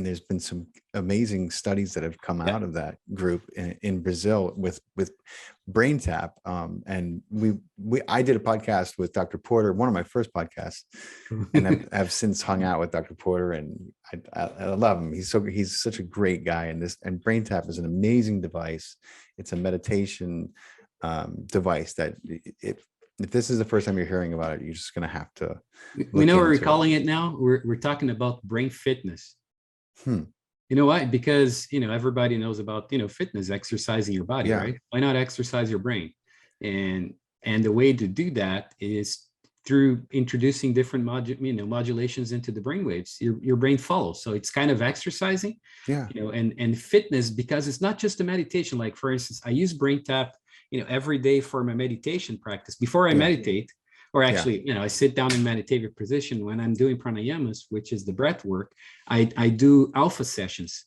there's been some amazing studies that have come out of that group in Brazil with BrainTap. And I did a podcast with Dr. Porter, one of my first podcasts, and I've since hung out with Dr. Porter, and I love him. He's such a great guy. And BrainTap is an amazing device. It's a meditation device that if this is the first time you're hearing about it, you're just going to have to. We know what we're calling it now. We're talking about brain fitness. You know why? Because, everybody knows about, fitness, exercising your body, right? Why not exercise your brain? And the way to do that is through introducing different modulations into the brain waves. Your brain follows. So it's kind of exercising, and fitness, because it's not just a meditation. Like, for instance, I use BrainTap every day for my meditation practice. Before I meditate, or actually, I sit down in meditative position when I'm doing pranayamas, which is the breath work. I do alpha sessions.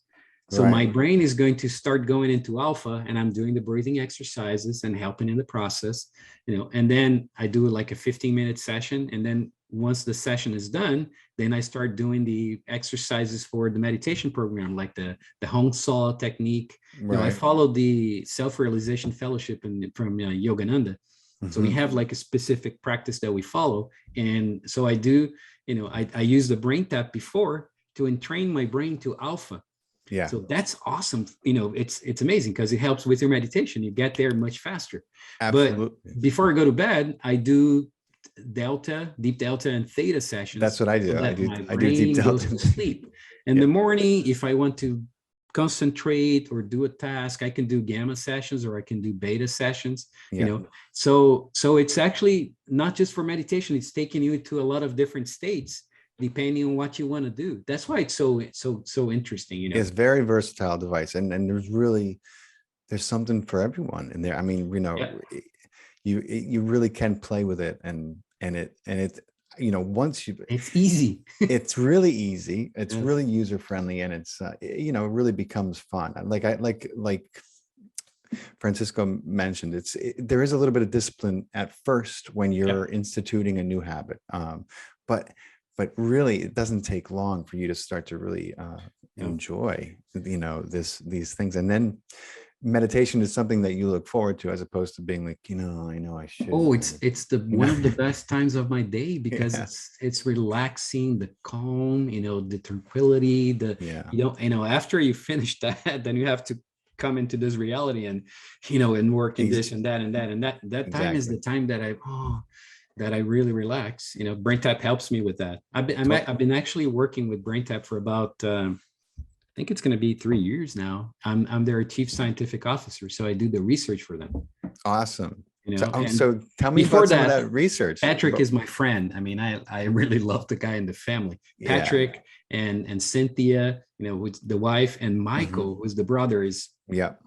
So my brain is going to start going into alpha, and I'm doing the breathing exercises and helping in the process, and then I do like a 15-minute session. And then once the session is done, then I start doing the exercises for the meditation program, like the Hong Saw technique. I followed the self-realization fellowship from Yogananda. So we have like a specific practice that we follow. And so I do, I use the brain tap before to entrain my brain to alpha. Yeah. So that's awesome. It's amazing because it helps with your meditation. You get there much faster. Absolutely. But before I go to bed, I do delta, deep delta, and theta sessions. That's what I do. So I that do. my I do deep brain goes delta. to sleep. In the morning, if I want to concentrate or do a task, I can do gamma sessions or I can do beta sessions. So it's actually not just for meditation. It's taking you to a lot of different states depending on what you want to do. That's why it's so interesting. It's very versatile device, and there's something for everyone in there. I mean, you really can play with it, and it once you, it's easy. It's really easy. It's really user friendly, and it's it really becomes fun. Like Francisco mentioned, there is a little bit of discipline at first when you're instituting a new habit, but really it doesn't take long for you to start to really enjoy these things. And then meditation is something that you look forward to, as opposed to being like, I know I should. It's one of the best times of my day because it's relaxing, the calm, the tranquility, after you finish that, then you have to come into this reality and and work in this and that and that, and that time is the time that I really relax. Brain tap helps me with that. I've been actually working with brain tap for about I think it's going to be 3 years now. I'm their chief scientific officer, so I do the research for them. Awesome. So tell me before about some of that research. Patrick is my friend. I mean, I really love the guy in the family. Patrick and Cynthia, with the wife, and Michael, who's the brother, is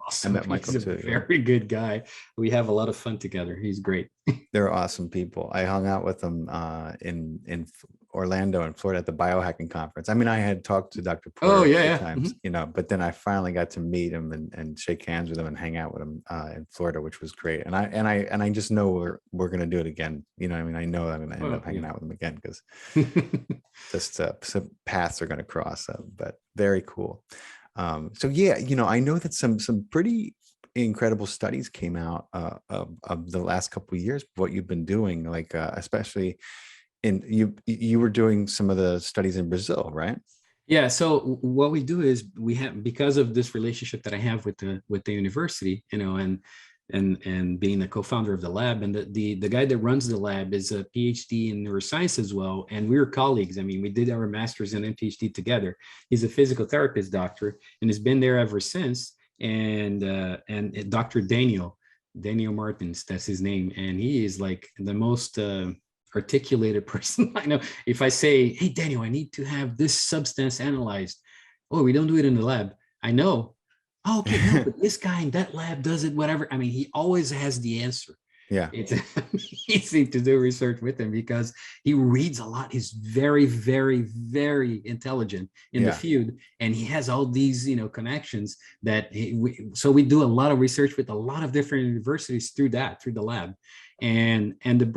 awesome. I met Michael He's a too. very good guy. We have a lot of fun together. He's great. They're awesome people. I hung out with them in Orlando in Florida at the biohacking conference. I mean, I had talked to Dr. Porter a few times, but then I finally got to meet him and shake hands with him and hang out with him in Florida, which was great. And I just know we're going to do it again. I mean, I know I'm going to end up hanging out with him again because just some paths are going to cross. But very cool. So I know that some pretty incredible studies came out of the last couple of years, what you've been doing, like especially you were doing some of the studies in Brazil, right? Yeah. So what we do is we have, because of this relationship that I have with the university, and being the co-founder of the lab, and the guy that runs the lab is a PhD in neuroscience as well, and we were colleagues. I mean, we did our master's and then PhD together. He's a physical therapist doctor and has been there ever since. And Dr. Daniel Martins, that's his name, and he is like the most articulated person I know. If I say, hey Daniel, I need to have this substance analyzed, oh, we don't do it in the lab. I know. Oh, okay, no, but this guy in that lab does it, whatever. I mean, he always has the answer. Yeah, it's easy to do research with him because he reads a lot. He's very, very, very intelligent in the field, and he has all these connections that so we do a lot of research with a lot of different universities through the lab, and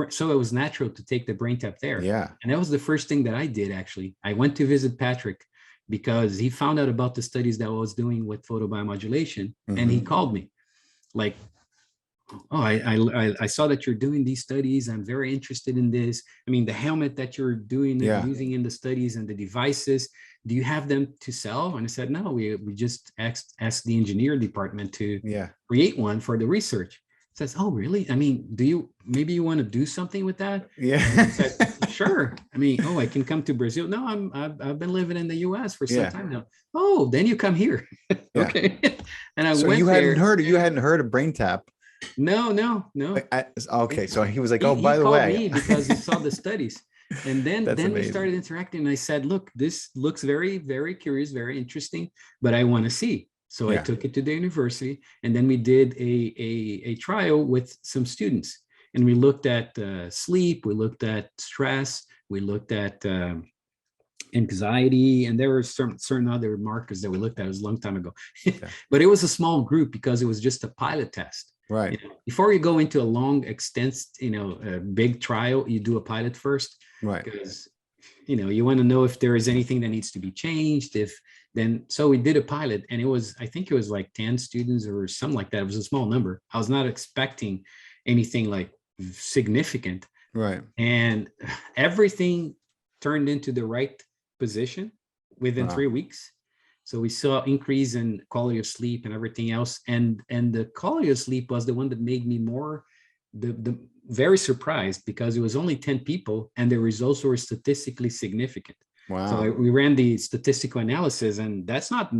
so it was natural to take the brain tap there. And that was the first thing that I did. Actually, I went to visit Patrick because he found out about the studies that I was doing with photobiomodulation, and he called me like, oh, I saw that you're doing these studies. I'm very interested in this. I mean, the helmet that you're doing using in the studies and the devices, do you have them to sell? And I said, no, we just asked the engineer department to create one for the research. It says, oh, really? I mean, maybe you want to do something with that? I said, sure. I mean, oh, I can come to Brazil. No, I've been living in the US for some time now. Oh, then you come here. Okay. And I went there. You hadn't heard of brain tap. No. Okay, so he was like, "Oh, by the way," me because he saw the studies, and then we started interacting. And I said, "Look, this looks very, very curious, very interesting, but I want to see." So I took it to the university, and then we did a trial with some students, and we looked at sleep, we looked at stress, we looked at anxiety, and there were certain other markers that we looked at. It was a long time ago, but it was a small group because it was just a pilot test. Right. Before you go into a long, extensive, a big trial, you do a pilot first. Right. Because, you want to know if there is anything that needs to be changed. So we did a pilot, and I think it was like 10 students or something like that. It was a small number. I was not expecting anything like significant. Right. And everything turned into the right position within Wow. 3 weeks. So we saw increase in quality of sleep and everything else. And the quality of sleep was the one that made me more the very surprised, because it was only 10 people and the results were statistically significant. Wow. So we ran the statistical analysis, and that's not,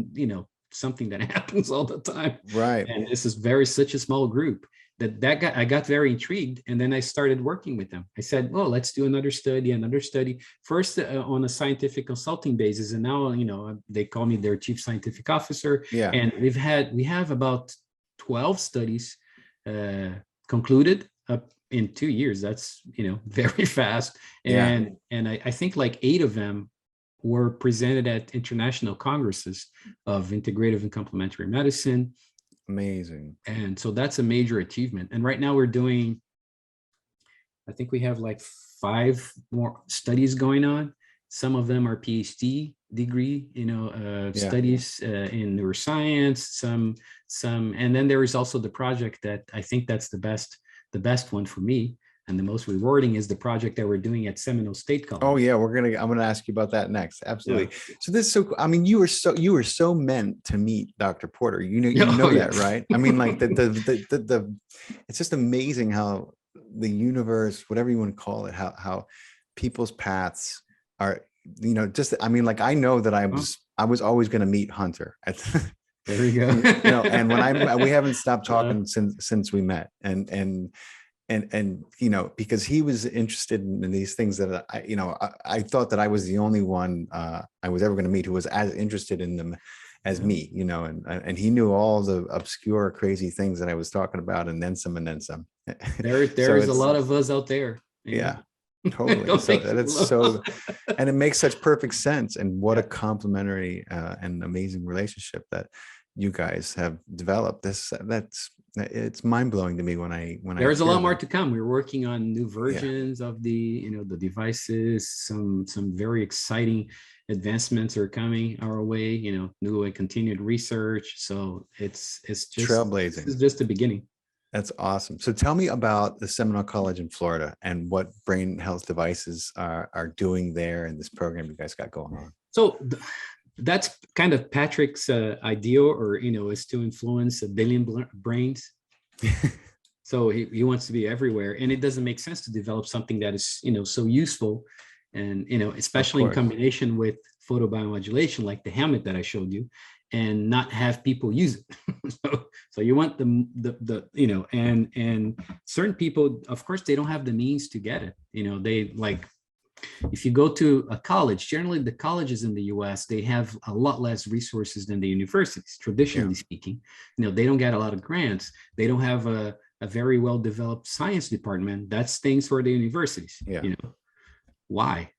something that happens all the time. Right. And this is such a small group I got very intrigued. And then I started working with them. I said, well, let's do another study, first on a scientific consulting basis. And now, they call me their chief scientific officer. Yeah. And we have about 12 studies concluded up in 2 years. That's, very fast. And I think like 8 of them were presented at international congresses of integrative and complementary medicine. Amazing. And so that's a major achievement. And right now we're doing, I think we have like 5 more studies going on. Some of them are PhD degree, studies in neuroscience, some, and then there is also the project that I think that's the best one for me. And the most rewarding is the project that we're doing at Seminole State College. Oh yeah, I'm gonna ask you about that next. Absolutely. Yeah. So this is so. I mean, you were so meant to meet Dr. Porter. You know that, right? I mean, like the it's just amazing how the universe, whatever you want to call it, how people's paths are. Just I mean, like I know that I was always going to meet Hunter. There you go. And when we haven't stopped talking since we met, and because he was interested in these things that I thought that I was the only one I was ever going to meet who was as interested in them as me, and he knew all the obscure, crazy things that I was talking about, and then some. There is a lot of us out there. Yeah, totally. So that's so, and it makes such perfect sense. And what a complementary and amazing relationship that you guys have developed. It's mind-blowing to me when there's a lot more to come. We're working on new versions of the the devices. Some very exciting advancements are coming our way, new and continued research. So it's just trailblazing. This is just the beginning. That's awesome. So tell me about the Seminole College in Florida and what brain health devices are doing there in this program you guys got going on. So that's kind of Patrick's ideal, or is to influence 1 billion brains. So he wants to be everywhere, and it doesn't make sense to develop something that is so useful, and especially in combination with photobiomodulation, like the helmet that I showed you, and not have people use it. so you want and certain people, of course, they don't have the means to get it. They like, if you go to a college, generally the colleges in the US, they have a lot less resources than the universities, traditionally speaking. They don't get a lot of grants. They don't have a very well-developed science department. That's things for the universities. Why?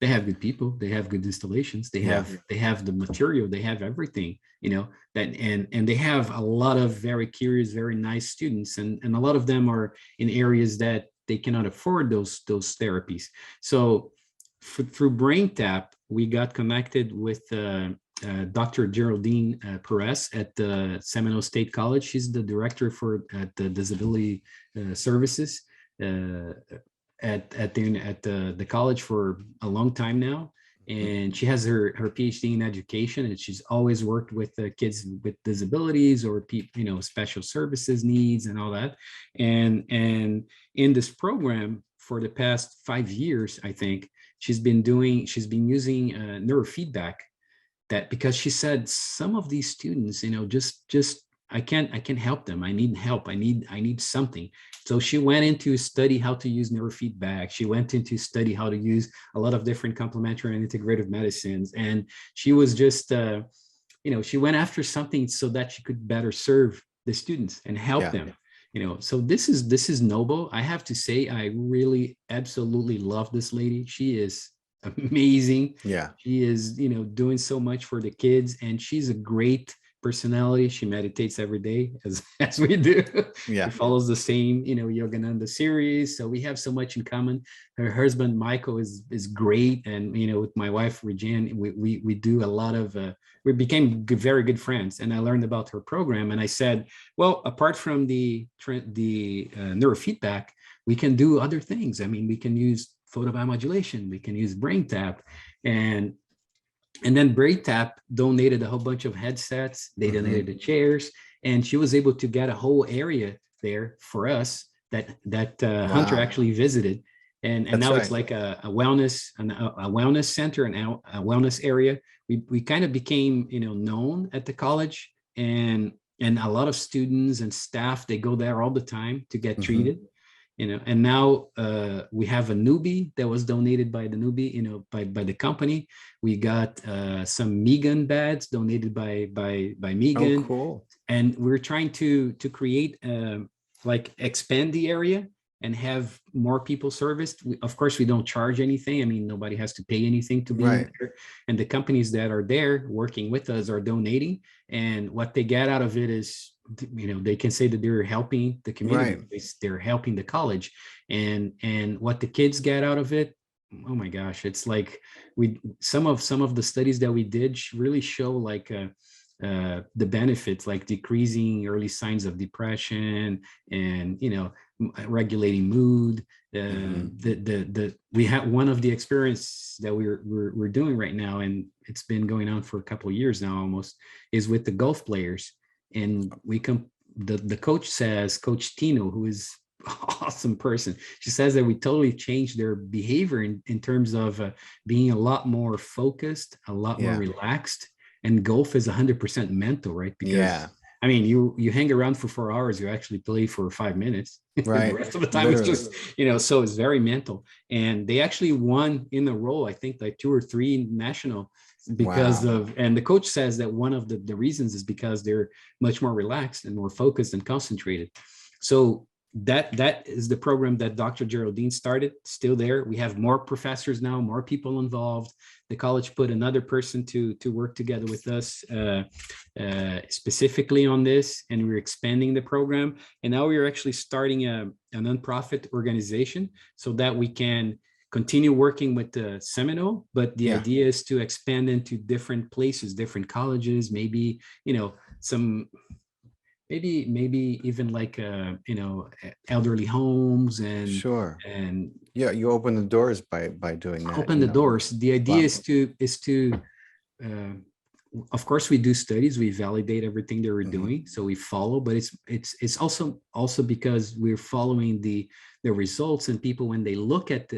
They have good people, they have good installations, they have the material, they have everything, and they have a lot of very curious, very nice students, and a lot of them are in areas that they cannot afford those therapies. So through BrainTap, we got connected with Dr. Geraldine Perez at the Seminole State College. She's the director at the disability services at the college for a long time now. And she has her PhD in education, and she's always worked with kids with disabilities or special services needs and all that. And in this program for the past 5 years, I think she's been using neurofeedback, that because she said some of these students, just I can't help them. I need help. I need something. So she went into study how to use neurofeedback. She went into study how to use a lot of different complementary and integrative medicines. And she was just, she went after something so that she could better serve the students and help them. So this is noble. I have to say, I really absolutely love this lady. She is amazing. Yeah. She is, doing so much for the kids, and she's a great personality. She meditates every day as we do. Yeah. She follows the same, Yogananda series. So we have so much in common. Her husband, Michael, is great. And, with my wife, Regine, we do a lot of, we became very good friends. And I learned about her program. And I said, well, apart from the neurofeedback, we can do other things. I mean, we can use photobiomodulation, we can use brain tap. And then Brain Tap donated a whole bunch of headsets. They donated the chairs, and she was able to get a whole area there for us that Hunter actually visited. And now it's like a wellness center and a wellness area. We kind of became known at the college, and a lot of students and staff, they go there all the time to get treated. And now we have a newbie that was donated by the newbie, by the company. We got some Megan beds donated by Megan. Oh, cool. And we're trying to create expand the area and have more people serviced. Of course, we don't charge anything. I mean, nobody has to pay anything to be there. And the companies that are there working with us are donating. And what they get out of it is, they can say that they're helping the community. They're helping the college. And what the kids get out of it, oh my gosh, it's like some of the studies that we did really show the benefits, like decreasing early signs of depression and regulating mood. We have one of the experience that we're doing right now, and it's been going on for a couple of years now almost, is with the golf players. And the coach says, Coach Tino, who is an awesome person, she says that we totally changed their behavior in terms of being a lot more focused, a lot more relaxed. And golf is 100% mental, right? Because I mean, you hang around for 4 hours, you actually play for 5 minutes. Right. The rest of the time it's just, so it's very mental. And they actually won in a row, I think like 2 or 3 national, because of, and the coach says that one of the reasons is because they're much more relaxed and more focused and concentrated. So that is the program that Dr. Geraldine started, still there. We have more professors now, more people involved. The college put another person to work together with us specifically on this, and we're expanding the program. And now we're actually starting a nonprofit organization so that we can continue working with the Seminole, but the idea is to expand into different places, different colleges, maybe, maybe even like elderly homes and and you open the doors by doing that. Open the doors. The idea is to of course we do studies, we validate everything that we're doing, so we follow, but it's also because we're following the results, and people, when they look at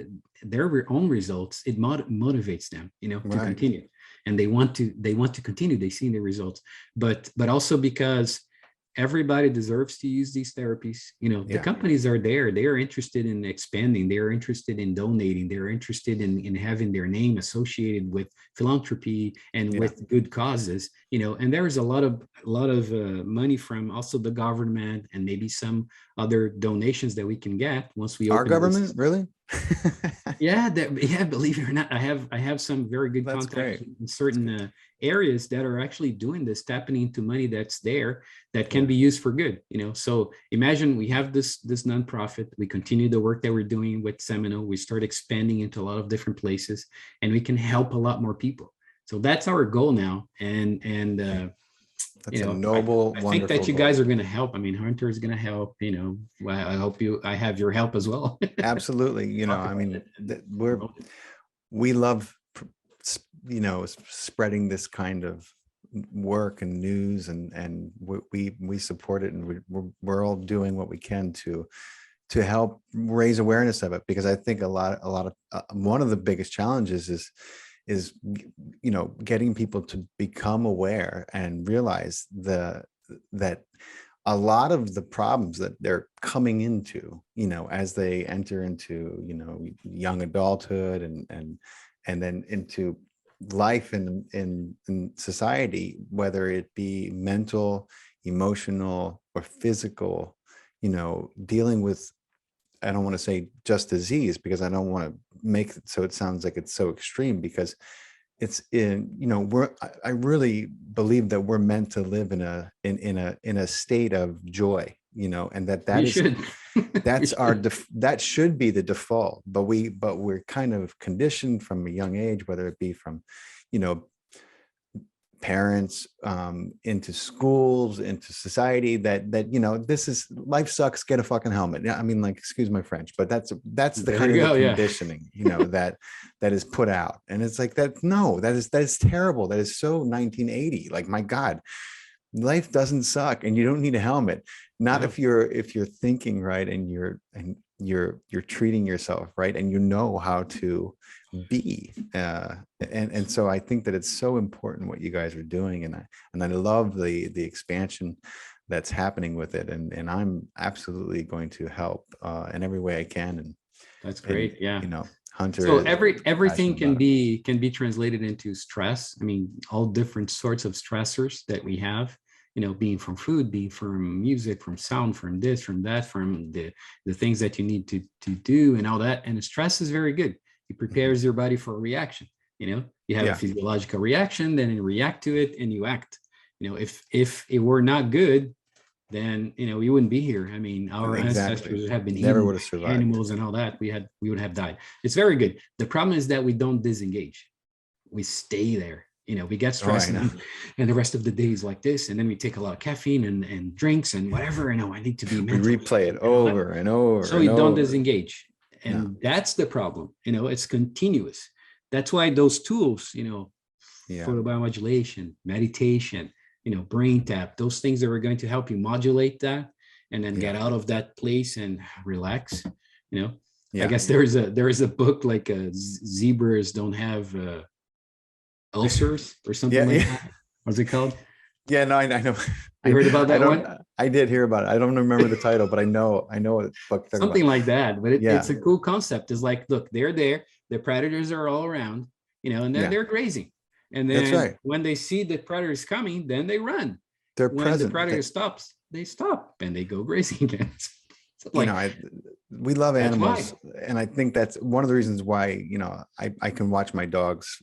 their own results, it motivates them to continue, and they want to continue. They see the results, but also because everybody deserves to use these therapies. The companies are there. They are interested in expanding. They are interested in donating. They're interested in having their name associated with philanthropy and with good causes. And there is a lot of money from also the government, and maybe some other donations that we can get once we open our government. Really? Believe it or not, I have some very good contacts in certain areas that are actually doing this, tapping into money that's there that can be used for good. So imagine we have this nonprofit, we continue the work that we're doing with Seminole, we start expanding into a lot of different places, and we can help a lot more people. So that's our goal now. And that's a noble, I think that you guys are going to help. I mean, Hunter is going to help. I hope I have your help as well. Absolutely. I mean, we love, spreading this kind of work and news, and we support it, and we're all doing what we can to help raise awareness of it, because I think a lot of one of the biggest challenges is getting people to become aware and realize that a lot of the problems that they're coming into, as they enter into, young adulthood and then into life in society, whether it be mental, emotional, or physical, dealing with, I don't want to say just disease, because I don't want to make it so it sounds like it's so extreme, because it's in, you know, I really believe that we're meant to live in a state of joy, you know, and that We is, should. We that's our should. that should be the default, but we're kind of conditioned from a young age, whether it be from, you know, parents, into schools, into society, that you know, this is, life sucks, get a fucking helmet. Yeah, I mean, like, excuse my French, but that's the There kind you of the go. Yeah. conditioning, you know, that is put out. And it's like, that, no, that is terrible. That is so 1980. Like, my God, life doesn't suck, and you don't need a helmet. Not No. if you're thinking right, and you're treating yourself right, and you know how to be, and so I think that it's so important what you guys are doing, and I love the expansion that's happening with it, and I'm absolutely going to help in every way I can, That's and great. Yeah. you know, Hunter So is everything passionate about it. can be translated into stress. I mean, all different sorts of stressors that we have, you know, being from food, being from music, from sound, from this, from that, from the things that you need to do and all that. And the stress is very good. It Mhm. prepares your body for a reaction. You know, you have a Yeah, physiological reaction, then you react to it and you act. You know, if it were not good, then you know we wouldn't be here. I mean, our exactly. ancestors have been Never eating would have survived. animals and all that. We would have died. It's very good. The problem is that we don't disengage. We stay there. You know, we get Oh, stressed I know. and the rest of the day is like this. And then we take a lot of caffeine and drinks and whatever. You know, I need to be We mentally replay it and all that. over and over So and we don't over. disengage. No. And that's the problem. You know, it's continuous. That's why those tools, you know, Yeah. photobiomodulation, meditation, you know, brain tap, those things that are going to help you modulate that and then Yeah. get out of that place and relax. You know, I Yeah. guess there is a book like zebras don't have ulcers or something Yeah. like Yeah. that. What's it called? Yeah. No, I know. You heard about I that don't, one? I did hear about it. I don't remember the title, but I know what book you're talking about. Something like that. But Yeah. it's a cool concept. It's like, look, they're there. The predators are all around, you know, and Yeah. they're grazing. And That's then right. when they see the predators coming, then they run. They're When the present. predator That, stops, they stop and they go grazing again. So you know, like we love that's animals. why. And I think that's one of the reasons why, you know, I can watch my dogs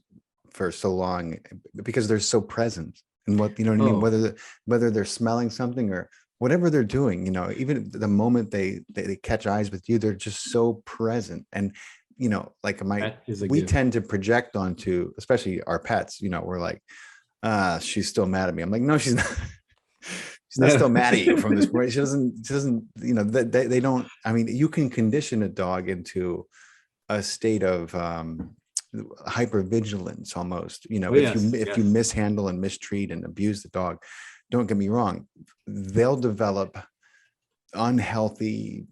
for so long, because they're so present. And what, you know what I mean? Oh, Whether they're smelling something or whatever they're doing, you know, even the moment they catch eyes with you, they're just so present. And, you know, like that is a we gift. tend to project onto, especially our pets, you know, we're like, she's still mad at me. I'm like, no, she's not. She's not No. still mad at you from this point. She doesn't, you know, they don't, I mean, you can condition a dog into a state of hypervigilance almost. You know, Oh yes, if you yes. mishandle and mistreat and abuse the dog, don't get me wrong, they'll develop unhealthy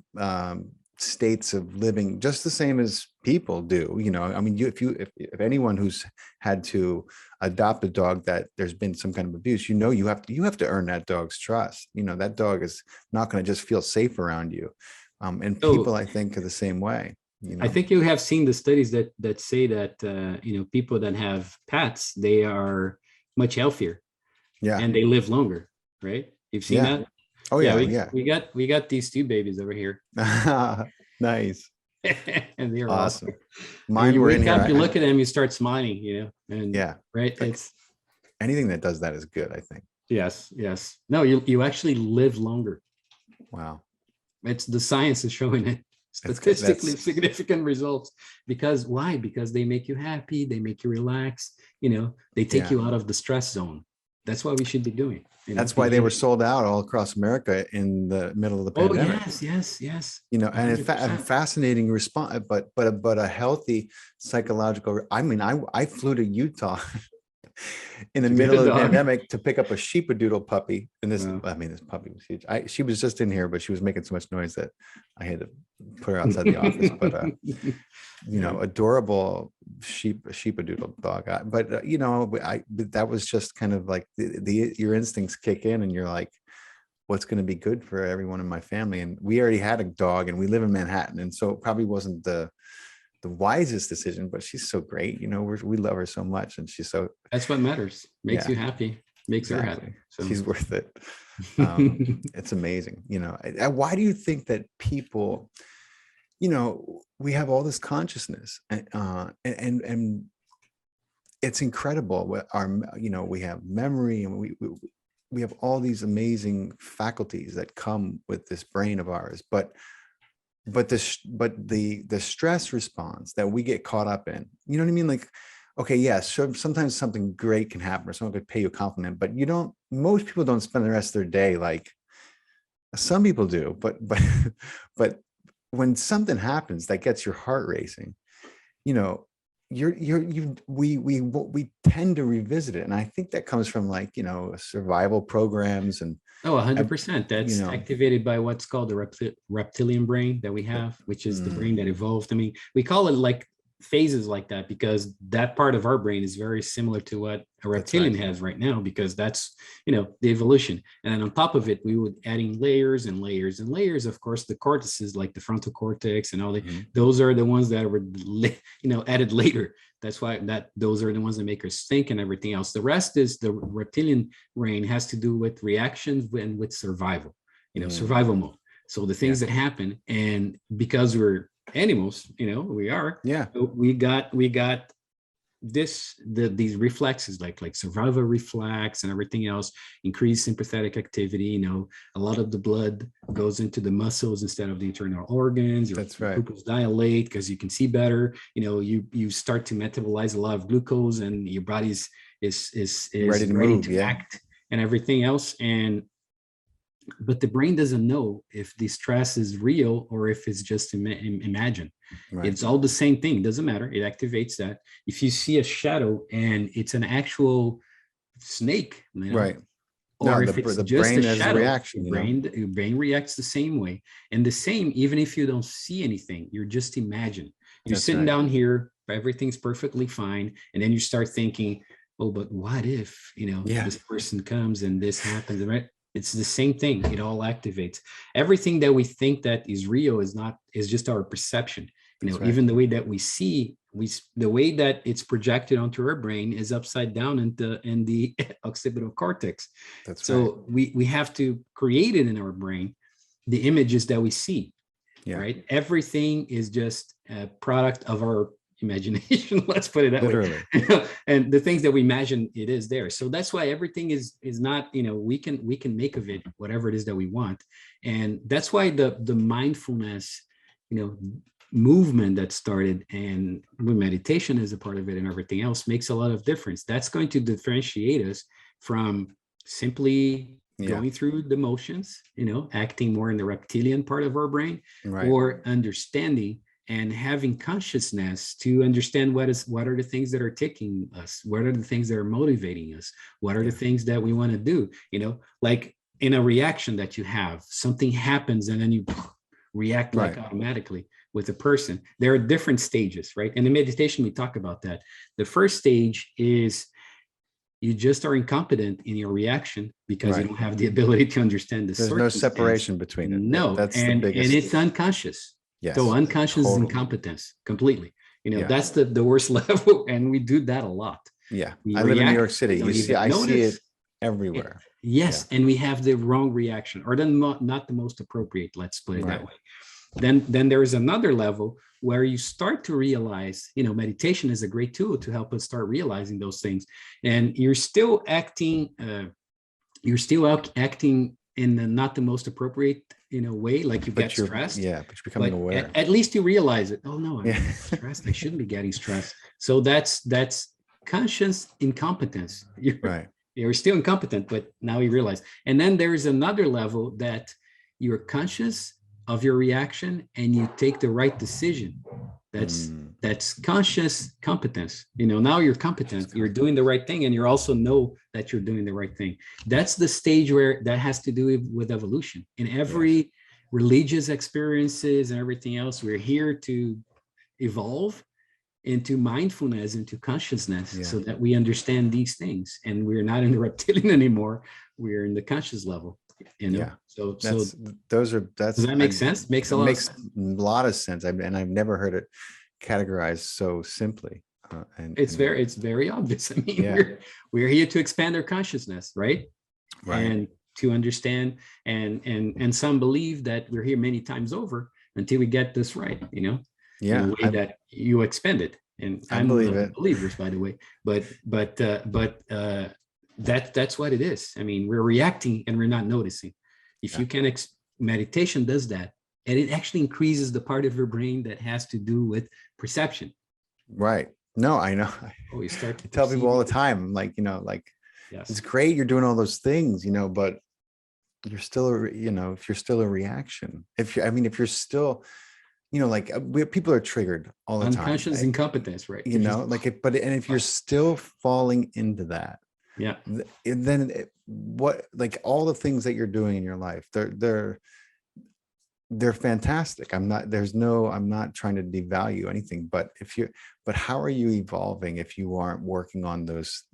states of living just the same as people do. You know, I mean, if anyone who's had to adopt a dog that there's been some kind of abuse, you know, you have to earn that dog's trust. You know, that dog is not going to just feel safe around you. And people, So I think, are the same way. You I know. think you have seen the studies that say that you know people that have pets they are much healthier Yeah. and they live longer, right? You've seen Yeah. that? Oh Yeah, yeah. Yeah. we got these two babies over here, Nice. and they're awesome. Awesome. And Mine you were in wake here. up, you look at them, you start smiling, you know, and Yeah. right, Like, it's anything that does that is good, I think. yes, yes. No, you actually live longer. Wow. It's the science is showing it statistically That's significant results. Because why? Because they make you happy, they make you relax, you know, they take yeah. you out of the stress zone. That's what we should be doing, you know, That's why they were behaving. sold out all across America in the middle of the Oh pandemic. yes, yes, yes. You know, and a 100%. fascinating response, but a healthy psychological. I mean, I flew to Utah in the To get middle a of the dog. pandemic to pick up a sheepadoodle puppy. And this, Wow. I mean, this puppy was huge. She was just in here, but she was making so much noise that I had to put her outside the office. But you Yeah. know, adorable sheepadoodle dog. But you know, but that was just kind of like your instincts kick in, and you're like, what's going to be good for everyone in my family. And we already had a dog, and we live in Manhattan, and so it probably wasn't the wisest decision, but she's so great. You know, we love her so much, and she's so, That's what matters. Makes yeah, you happy, makes her happy. exactly. So She's worth it. It's amazing. You know, why do you think that people, you know, we have all this consciousness, and it's incredible what we have memory, and we have all these amazing faculties that come with this brain of ours, but the stress response that we get caught up in, you know what I mean? Like, okay, yes, so sometimes something great can happen, or someone could pay you a compliment, but most people don't spend the rest of their day like, some people do, but when something happens that gets your heart racing, you know, we tend to revisit it. And I think that comes from, like, survival programs and, Oh, 100%. you That's know, activated by what's called the reptilian brain that we have, which is the brain that evolved. I mean, we call it like phases like that because that part of our brain is very similar to what a reptilian has right now, because that's, the evolution. And then on top of it, we would adding layers and layers and layers. Of course, the cortices, like the frontal cortex and all those are the ones that were, added later. That's why those are the ones that make us think and everything else. The rest is the reptilian brain has to do with reactions and with survival, survival mode. So the things that happen, and because we're animals, we are, we got these reflexes like survival reflex and everything else, increased sympathetic activity. A lot of the blood goes into the muscles instead of the internal organs. Your pupils dilate because you can see better. You start to metabolize a lot of glucose, and your body's is ready to act and everything else. But the brain doesn't know if the stress is real or if it's just imagined. It's all the same thing. It doesn't matter. It activates that. If you see a shadow and it's an actual snake, or if it's just a shadow, your brain reacts the same way. And the same, even if you don't see anything, you're just imagining. You're sitting down here, everything's perfectly fine. And then you start thinking, oh, but what if, this person comes and this happens, right? It's the same thing. It all activates. Everything that we think that is real is just our perception. Even the way that we see, the way that it's projected onto our brain is upside down in the occipital cortex. We have to create it in our brain, the images that we see. Right? Everything is just a product of our imagination, let's put it that way. And the things that we imagine, it is there. So that's why everything is not, we can make of it whatever it is that we want. And that's why the mindfulness, movement that started, and meditation is a part of it and everything else, makes a lot of difference. That's going to differentiate us from simply going through the motions, acting more in the reptilian part of our brain, or understanding and having consciousness to understand what are the things that are taking us, what are the things that are motivating us, what are the things that we want to do, like in a reaction that you have, something happens and then you react like automatically with a person. There are different stages, right? And in meditation, we talk about that. The first stage is you just are incompetent in your reaction because you don't have the ability to understand the There's no separation between it. No, that's and the biggest. And it's unconscious. Yes, so unconscious is incompetence completely. That's the worst level, and we do that a lot. I live in New York City. I see it everywhere. And we have the wrong reaction, or then not the most appropriate, let's put it that way. Then there is another level where you start to realize, meditation is a great tool to help us start realizing those things. And you're still acting in the not the most appropriate, way, like you get stressed. But you're becoming aware. At least you realize it. Oh no, I'm stressed. I shouldn't be getting stressed. So that's conscious incompetence. You're still incompetent, but now you realize. And then there's another level that you're conscious of your reaction and you take the right decision. That's conscious competence. Now you're competent, you're doing the right thing, and you also know that you're doing the right thing. That's the stage where that has to do with evolution. In every religious experiences and everything else, we're here to evolve into mindfulness, into consciousness, so that we understand these things. And we're not in the reptilian anymore. We're in the conscious level. So does that make sense? Makes a lot of sense. And I've never heard it categorized so simply. It's very obvious. I mean, we're here to expand our consciousness, right? And to understand, and some believe that we're here many times over until we get this right, in a way that you expand it. And I I'm believe one of the it. believers, by the way. But that's what it is. I mean, we're reacting and we're not noticing. If Yeah. you can, meditation does that, and it actually increases the part of your brain that has to do with perception. Right. No, I know. Oh, you start I tell people all the perceiving. time, like, like it's Yes, great you're doing all those things, but you're still, if you're still a reaction, if you're still, like people are triggered all the time, unconscious incompetence, right? like and if you're still falling into that, Yeah, then what, like all the things that you're doing in your life, they're fantastic. I'm not trying to devalue anything, but how are you evolving if you aren't working on those,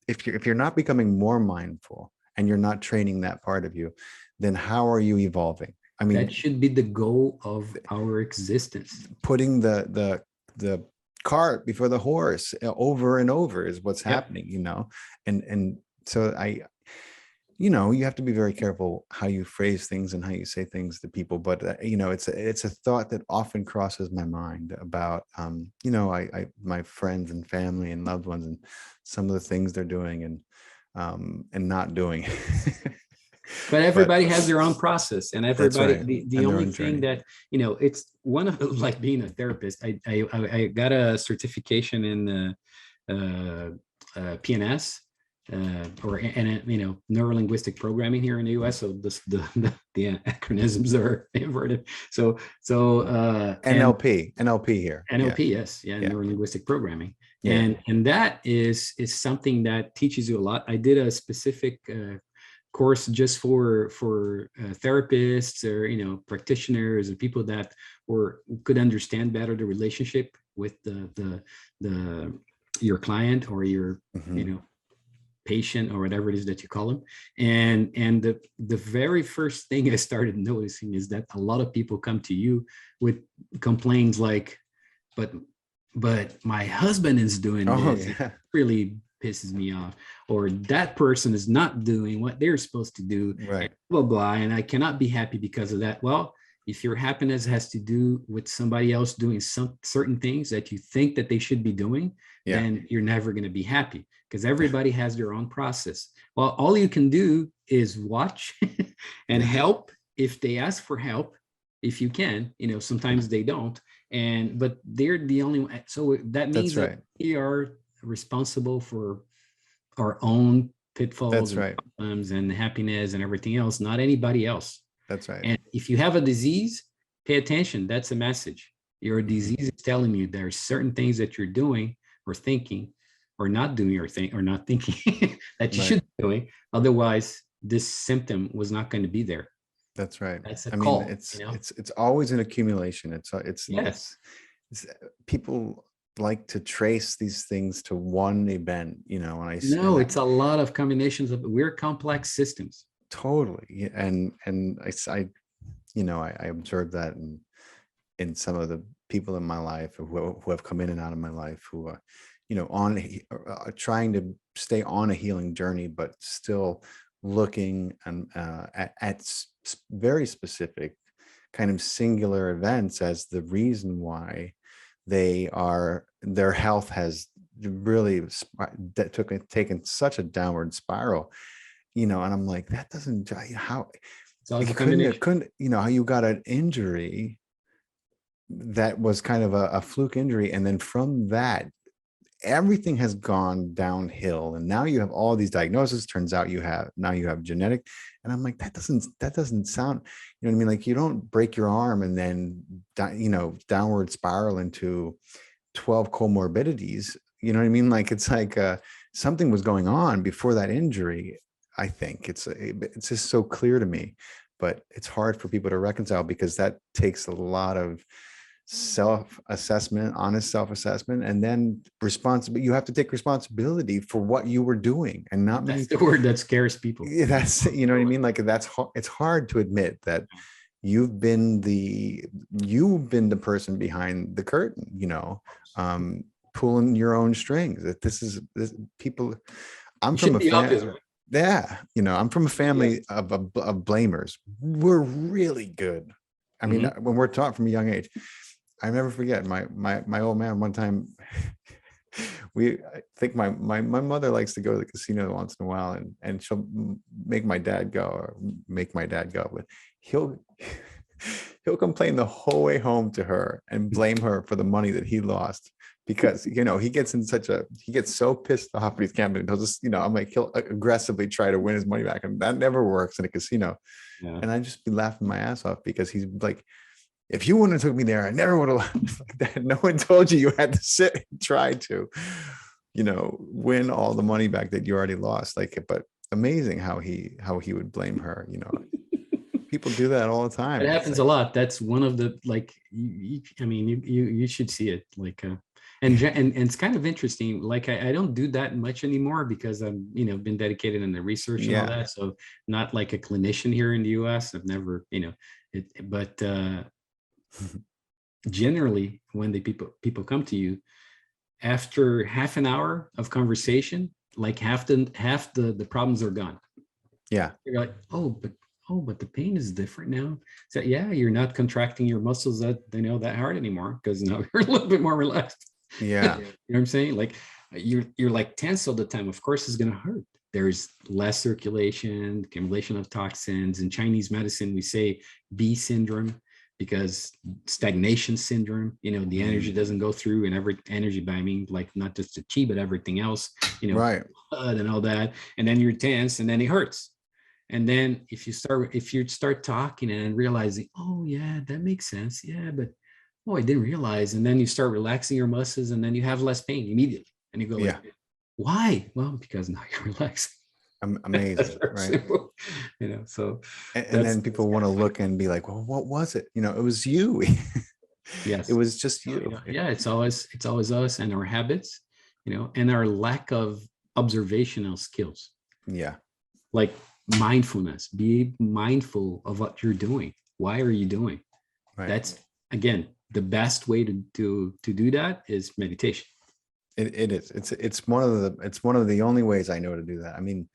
if you're not becoming more mindful and you're not training that part of you, then how are you evolving? I mean, that should be the goal of our existence. putting the cart before the horse over and over is what's Yep. happening, and so you have to be very careful how you phrase things and how you say things to people. But it's a thought that often crosses my mind about my friends and family and loved ones and some of the things they're doing and not doing. But everybody has their own process, and That's everybody, right. the And their only own thing journey. that, it's one of like being a therapist. I got a certification in PNS, or and neuro-linguistic programming here in the US. So the acronyms are inverted. And NLP here. NLP, yes, yeah, Yeah. neuro-linguistic programming, Yeah. and that is something that teaches you a lot. I did a specific course just for therapists, or practitioners and people that could understand better the relationship with the your client or your Mhm. patient or whatever it is that you call them. And the very first thing I started noticing is that a lot of people come to you with complaints like, but my husband is doing Oh this. It yeah. really pisses me off. Or that person is not doing what they're supposed to do, and Right. blah, blah. And I cannot be happy because of that. Well, if your happiness has to do with somebody else doing some certain things that you think that they should be doing, Yeah. then you're never going to be happy, because everybody has their own process. Well, all you can do is watch and Yeah. help if they ask for help, if you can. Sometimes they don't, but they're the only one. So that means That's that right. we are responsible for our own pitfalls That's and right. problems and happiness and everything else, not anybody else. That's right. And if you have a disease, pay attention. That's a message. Your Mhm. disease is telling you there are certain things that you're doing or thinking or not doing or not thinking that you Right. should be doing. Otherwise, this symptom was not going to be there. That's right. That's a I mean, call, it's always an accumulation. Yes. It's people like to trace these things to one event, and No, it's a lot of combinations of, we're complex systems. totally. Yeah, and I observed that in some of the people in my life who have come in and out of my life who are, trying to stay on a healing journey, but still looking at very specific kind of singular events as the reason why their health has really taken such a downward spiral, and I'm like, that doesn't, how It's always you a combination. couldn't, how you got an injury that was kind of a fluke injury, and then from that everything has gone downhill, and now you have all these diagnoses. Turns out you have genetic, and I'm like, that doesn't sound, you know what I mean? Like, you don't break your arm and then downward spiral into 12 comorbidities. You know what I mean? Like, it's like something was going on before that injury. I think it's just so clear to me, but it's hard for people to reconcile because that takes a lot of self-assessment, honest self-assessment, and then you have to take responsibility for what you were doing. And not many, That's the word that scares people. that's, you know what I mean? Like, it's hard to admit that you've been the person behind the curtain, pulling your own strings. That this people, I'm It from should a be obvious, right? yeah, I'm from a family of blamers. We're really good. I mean, when we're taught from a young age, I never forget my old man one time. I think my mother likes to go to the casino once in a while, and she'll make my dad go, or make my dad go, but he'll he'll complain the whole way home to her and blame her for the money that he lost, because he gets so pissed off when he's gambling. He'll just, I'm like, he'll aggressively try to win his money back, and that never works in a casino. Yeah. And I just be laughing my ass off, because he's like, if you wouldn't have took me there, I never would have like that. No one told you had to sit and try to, win all the money back that you already lost. Like, but amazing how he would blame her. People do that all the time. It happens a lot. That's one of the, like, I mean, you should see it, like, and it's kind of interesting. Like, I don't do that much anymore, because I'm, been dedicated in the research and all that. So not like a clinician here in the US. I've never, but generally when the people come to you after half an hour of conversation, like half the problems are gone. Yeah. You're like, but the pain is different now. So yeah, you're not contracting your muscles that hard anymore, because now you're a little bit more relaxed. Yeah. You know what I'm saying? Like, you're like tense all the time. Of course it's going to hurt. There's less circulation, accumulation of toxins. In Chinese medicine, we say B syndrome, because stagnation syndrome, the energy doesn't go through, and every energy, I mean, like, not just the chi, but everything else, right, blood and all that. And then you're tense, and then it hurts. And then if you start talking and realizing, oh yeah, that makes sense. Yeah, but I didn't realize. And then you start relaxing your muscles, and then you have less pain immediately. And you go, like, why? Well, because now you're relaxing. Amazing, right? So and then people want to look and be like, well, what was it? It was you. Yes, it was just you. Yeah, it's always us and our habits, and our lack of observational skills. Yeah. Like mindfulness. Be mindful of what you're doing. Why are you doing? Right. That's, again, the best way to do that is meditation. It is. It's one of the only ways I know to do that. I mean,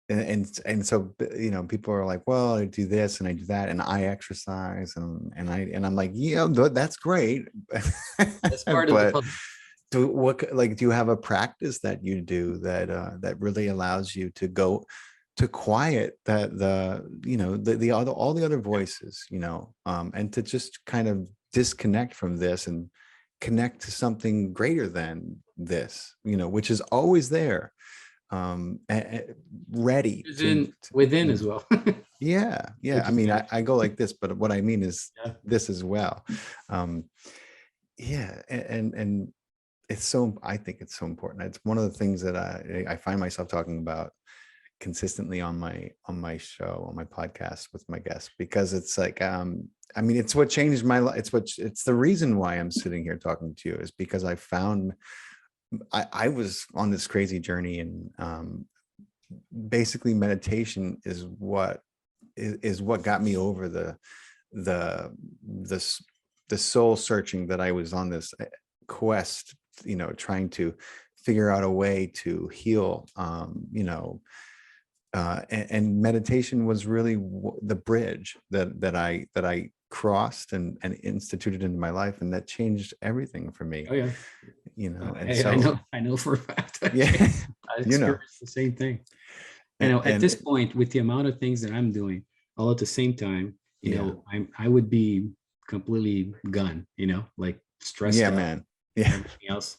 and so people are like, well, I do this and I do that, and I exercise, and I'm like, yeah, that's great. That's part of the do you have a practice that you do that really allows you to go to quiet all the other voices, and to just kind of disconnect from this and connect to something greater than this, which is always there, ready within as well. yeah. I mean, I go like this, but what I mean is this as well. And I think it's so important. It's one of the things that I find myself talking about consistently on my show, on my podcast with my guests, because it's like, I mean, it's what changed my life. It's the reason why I'm sitting here talking to you, is because I found I was on this crazy journey, and basically meditation is what got me over the soul searching that I was on, this quest, trying to figure out a way to heal, and meditation was really the bridge that I crossed and instituted into my life, and that changed everything for me. Oh yeah. And so I know for a fact. Yeah. I experienced the same thing. At this point, with the amount of things that I'm doing all at the same time, I would be completely gone, like stressed out, man. Everything else.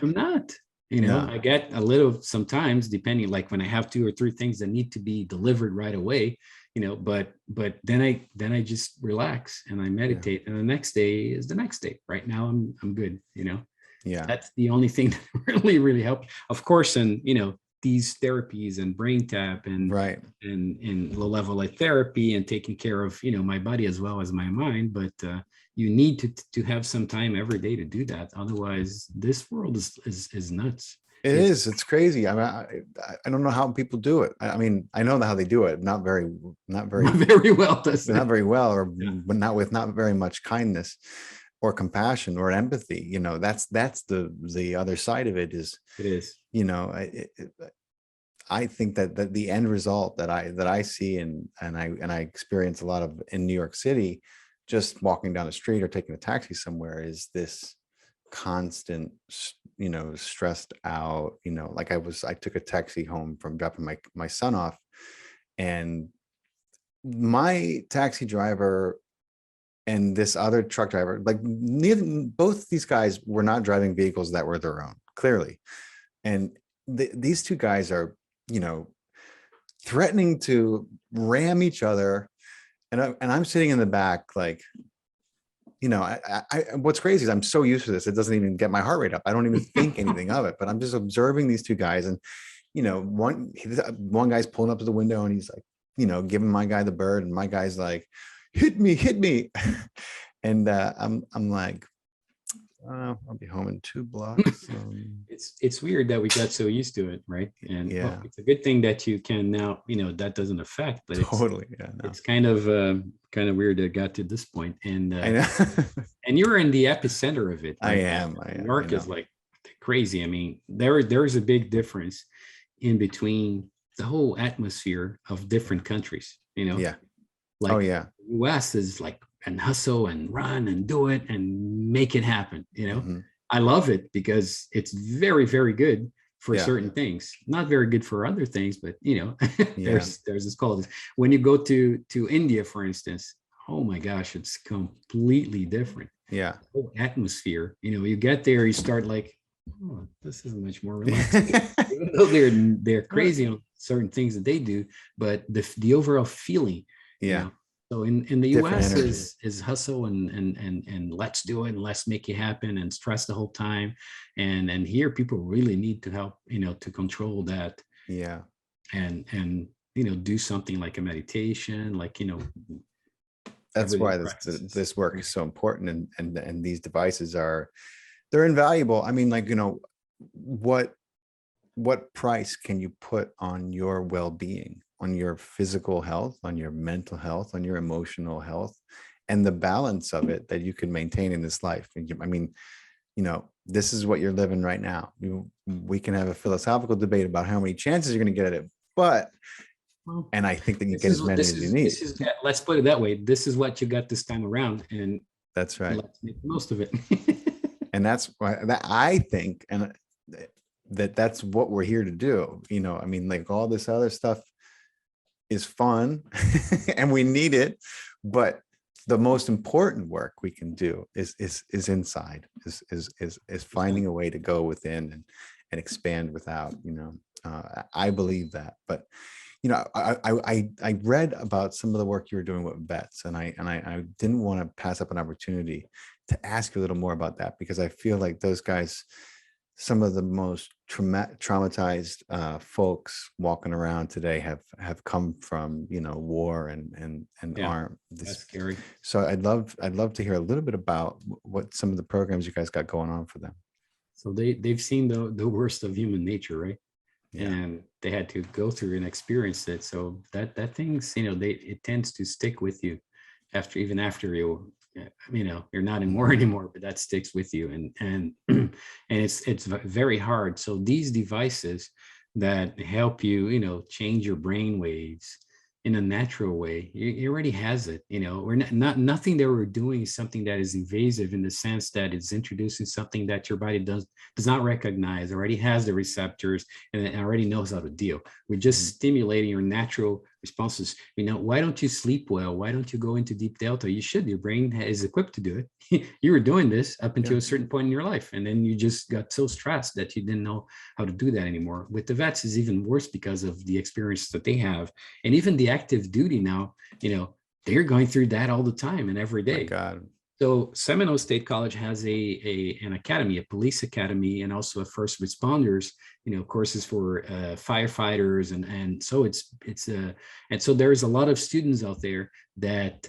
I'm not. I get a little sometimes, depending, like when I have 2 or 3 things that need to be delivered right away, but then I just relax and I meditate, and the next day is the next day. Right now I'm good. That's the only thing that really helped. Of course, and these therapies and brain tap and low level light therapy and taking care of my body as well as my mind, but you need to have some time every day to do that. Otherwise, this world is nuts. It's crazy. I mean, I don't know how people do it. I mean, I know how they do it. Not very well. Not very well, or but not with not very much kindness or compassion or empathy. That's the other side of it. It is. I think that the end result that I see and I experience a lot of in New York City, just walking down the street or taking a taxi somewhere is this constant, stressed out, like I took a taxi home from dropping my son off, and my taxi driver and this other truck driver, like both these guys were not driving vehicles that were their own, clearly. And these two guys are, threatening to ram each other. And I'm sitting in the back, like, what's crazy is I'm so used to this, it doesn't even get my heart rate up. I don't even think anything of it, but I'm just observing these two guys. And, one guy's pulling up to the window and he's like, giving my guy the bird, and my guy's like, hit me. And I'm like, I'll be home in 2 blocks. It's weird that we got so used to it, right? And yeah, it's a good thing that you can now, that doesn't affect, but totally. It's kind of weird that it got to this point. And I know. and you're in the epicenter of it. Right? Like, I am. New York is like crazy. I mean, there's a big difference in between the whole atmosphere of different countries, Yeah. Like, oh yeah. US is like, and hustle and run and do it and make it happen. Mm-hmm. I love it because it's very, very good for Yeah. certain things, not very good for other things, but Yeah. there's this quality. When you go to India, for instance, oh my gosh, it's completely different. Yeah. The whole atmosphere, you get there, you start like, oh, this is much more relaxed. Even though they're crazy on certain things that they do, but the overall feeling, Yeah. So in the Different US energy. is hustle and let's do it and let's make it happen and stress the whole time. And here people really need to help, to control that. Yeah. And do something like a meditation, like, That's why this work is so important. And these devices they're invaluable. I mean, like, what price can you put on your well-being, on your physical health, on your mental health, on your emotional health, and the balance of it that you can maintain in this life? I mean, this is what you're living right now. We can have a philosophical debate about how many chances you're going to get at it, but and I think that you get as many as you need. Let's put it that way. This is what you got this time around, and that's right. Let's make the most of it. And that's why I think, and that's what we're here to do. I mean, like, all this other stuff is fun and we need it, but the most important work we can do is inside, is finding a way to go within and expand without. I believe that. But I read about some of the work you were doing with vets, and I didn't want to pass up an opportunity to ask you a little more about that, because I feel like those guys, some of the most traumatized folks walking around today have come from war and arm. That's scary. So I'd love to hear a little bit about what some of the programs you guys got going on for them. So they've seen the worst of human nature, right? Yeah. And they had to go through and experience it. So that things, it tends to stick with you after you're not in war anymore, but that sticks with you. And it's very hard. So these devices that help you, change your brain waves in a natural way, it already has it. We're not nothing that we're doing is something that is invasive, in the sense that it's introducing something that your body does not recognize, already has the receptors, and it already knows how to deal. We're just stimulating your natural responses. Why don't you sleep well? Why don't you go into deep delta? You should. Your brain is equipped to do it. You were doing this up until a certain point in your life, and then you just got so stressed that you didn't know how to do that anymore. With the vets, is even worse because of the experience that they have, and even the active duty now. They're going through that all the time and every day. My God. So Seminole State College has an academy, a police academy, and also a first responders, courses for firefighters, and so and so there's a lot of students out there that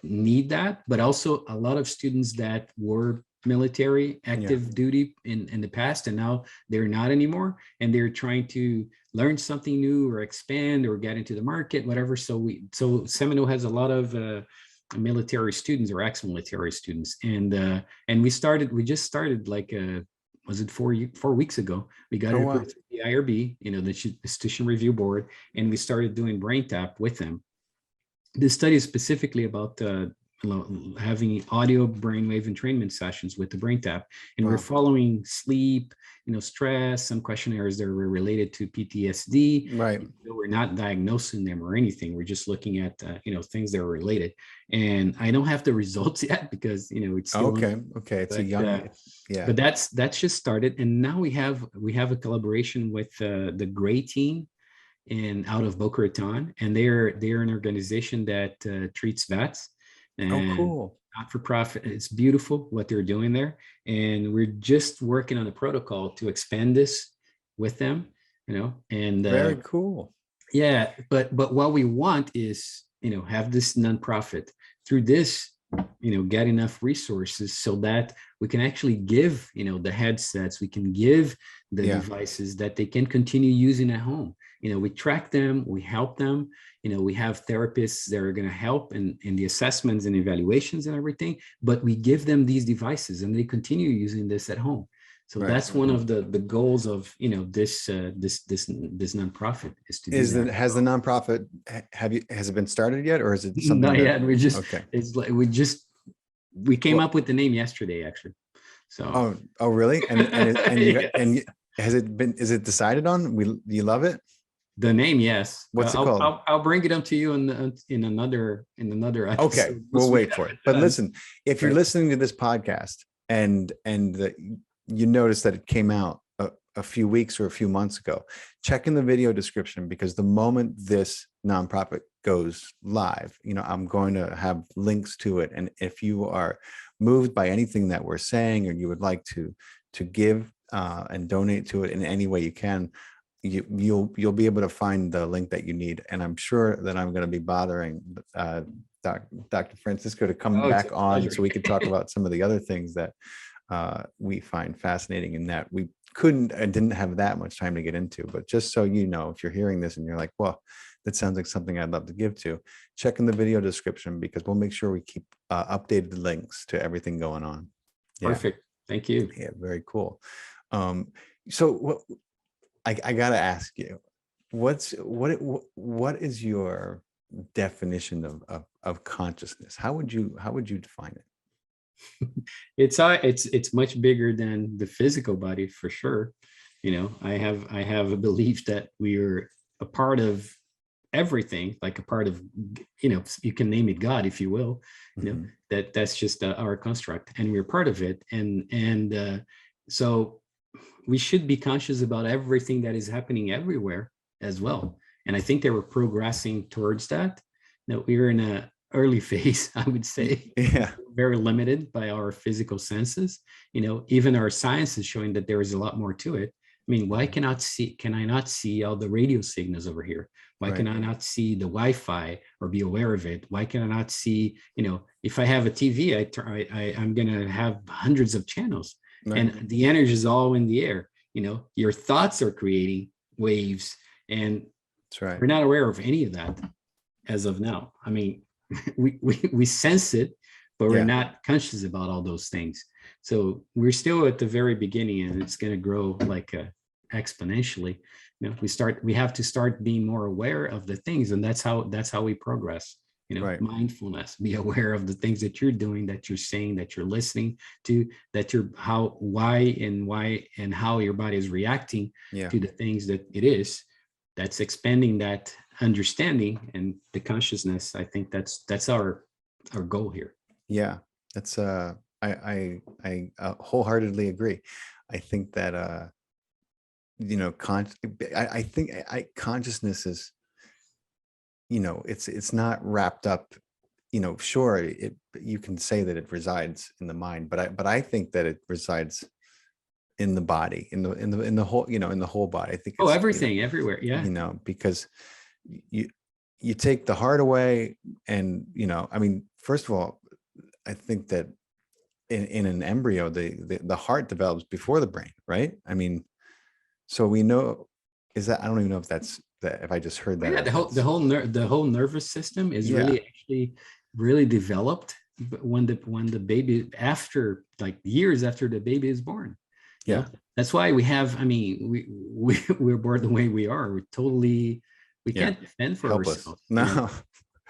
need that, but also a lot of students that were military active duty in the past, and now they're not anymore, and they're trying to learn something new or expand or get into the market, whatever. So Seminole has a lot of military students or ex-military students, and we just started like was it 4 weeks ago? We got approved through the IRB, the Institution Review Board, and we started doing brain tap with them. This study is specifically about having audio brainwave entrainment sessions with the brain tap, and Wow. we're following sleep, stress, some questionnaires that were related to PTSD. Right. We're not diagnosing them or anything. We're just looking at things that are related. And I don't have the results yet because it's still okay. It's a young, yeah. But that's just started, and now we have a collaboration with the Gray team out of Boca Raton, and they're an organization that treats vets. And cool. Not for profit. It's beautiful what they're doing there, and we're just working on a protocol to expand this with them. And Very cool. Yeah, but what we want is have this nonprofit through this, get enough resources so that we can actually give the headsets, we can give the devices that they can continue using at home. We track them, we help them, we have therapists that are going to help in the assessments and evaluations and everything, but we give them these devices and they continue using this at home. So that's one of the goals of this nonprofit is to do that. Has the nonprofit has it been started yet, or is it something? Not yet. We just okay. It's like we came up with the name yesterday, actually. So oh really? And has it been? Is it decided on? Do you love it? The name, yes. What's it called? I'll bring it up to you in another episode. Okay, we'll wait for it. But listen, if you're listening to this podcast and you notice that it came out a few weeks or a few months ago, check in the video description, because the moment this nonprofit goes live, I'm going to have links to it. And if you are moved by anything that we're saying, or you would like to give and donate to it in any way you can, you'll be able to find the link that you need. And I'm sure that I'm going to be bothering Dr. Francisco to come back on so we could talk about some of the other things that we find fascinating, and that we didn't have that much time to get into. But just so you know, if you're hearing this and you're like, well, that sounds like something I'd love to give to, check in the video description, because we'll make sure we keep updated links to everything going on. Perfect. Thank you. Yeah, very cool. So I gotta ask you, what is your definition of consciousness? How would you define it? It's much bigger than the physical body, for sure. I have a belief that we are a part of everything, like a part of, you can name it God, if you will. That's just our construct, and we're part of it. And so we should be conscious about everything that is happening everywhere as well. And I think they were progressing towards that. Now we're in a early phase, I would say. Yeah. Very limited by our physical senses. Even our science is showing that there is a lot more to it. I mean, why can I not see all the radio signals over here? Why can I not see the Wi-Fi or be aware of it? Why can I not see, if I have a TV, I'm going to have hundreds of channels. Right. And the energy is all in the air. Your thoughts are creating waves, and that's right. We're not aware of any of that as of now. I mean, we sense it, but we're not conscious about all those things. So we're still at the very beginning, and it's going to grow like exponentially. We have to start being more aware of the things, and that's how we progress. Right. Mindfulness, be aware of the things that you're doing, that you're saying, that you're listening to, that why and how your body is reacting to the things that it is. That's expanding that understanding and the consciousness. I think that's our goal here. Yeah, that's I wholeheartly agree. I think that I think consciousness is, it's not wrapped up, sure, you can say that it resides in the mind, but I think that it resides in the body, in the whole, in the whole body. I think everything, everywhere. Yeah. Because you take the heart away, and I mean, first of all, I think that in an embryo, the heart develops before the brain, right? I mean, so we know, I don't even know if that's that, if I just heard that. Yeah, the whole nervous system is really developed when the baby, after, like, years after the baby is born. Yeah, that's why we have. I mean, we're born the way we are. We can't defend for helpless. ourselves. No,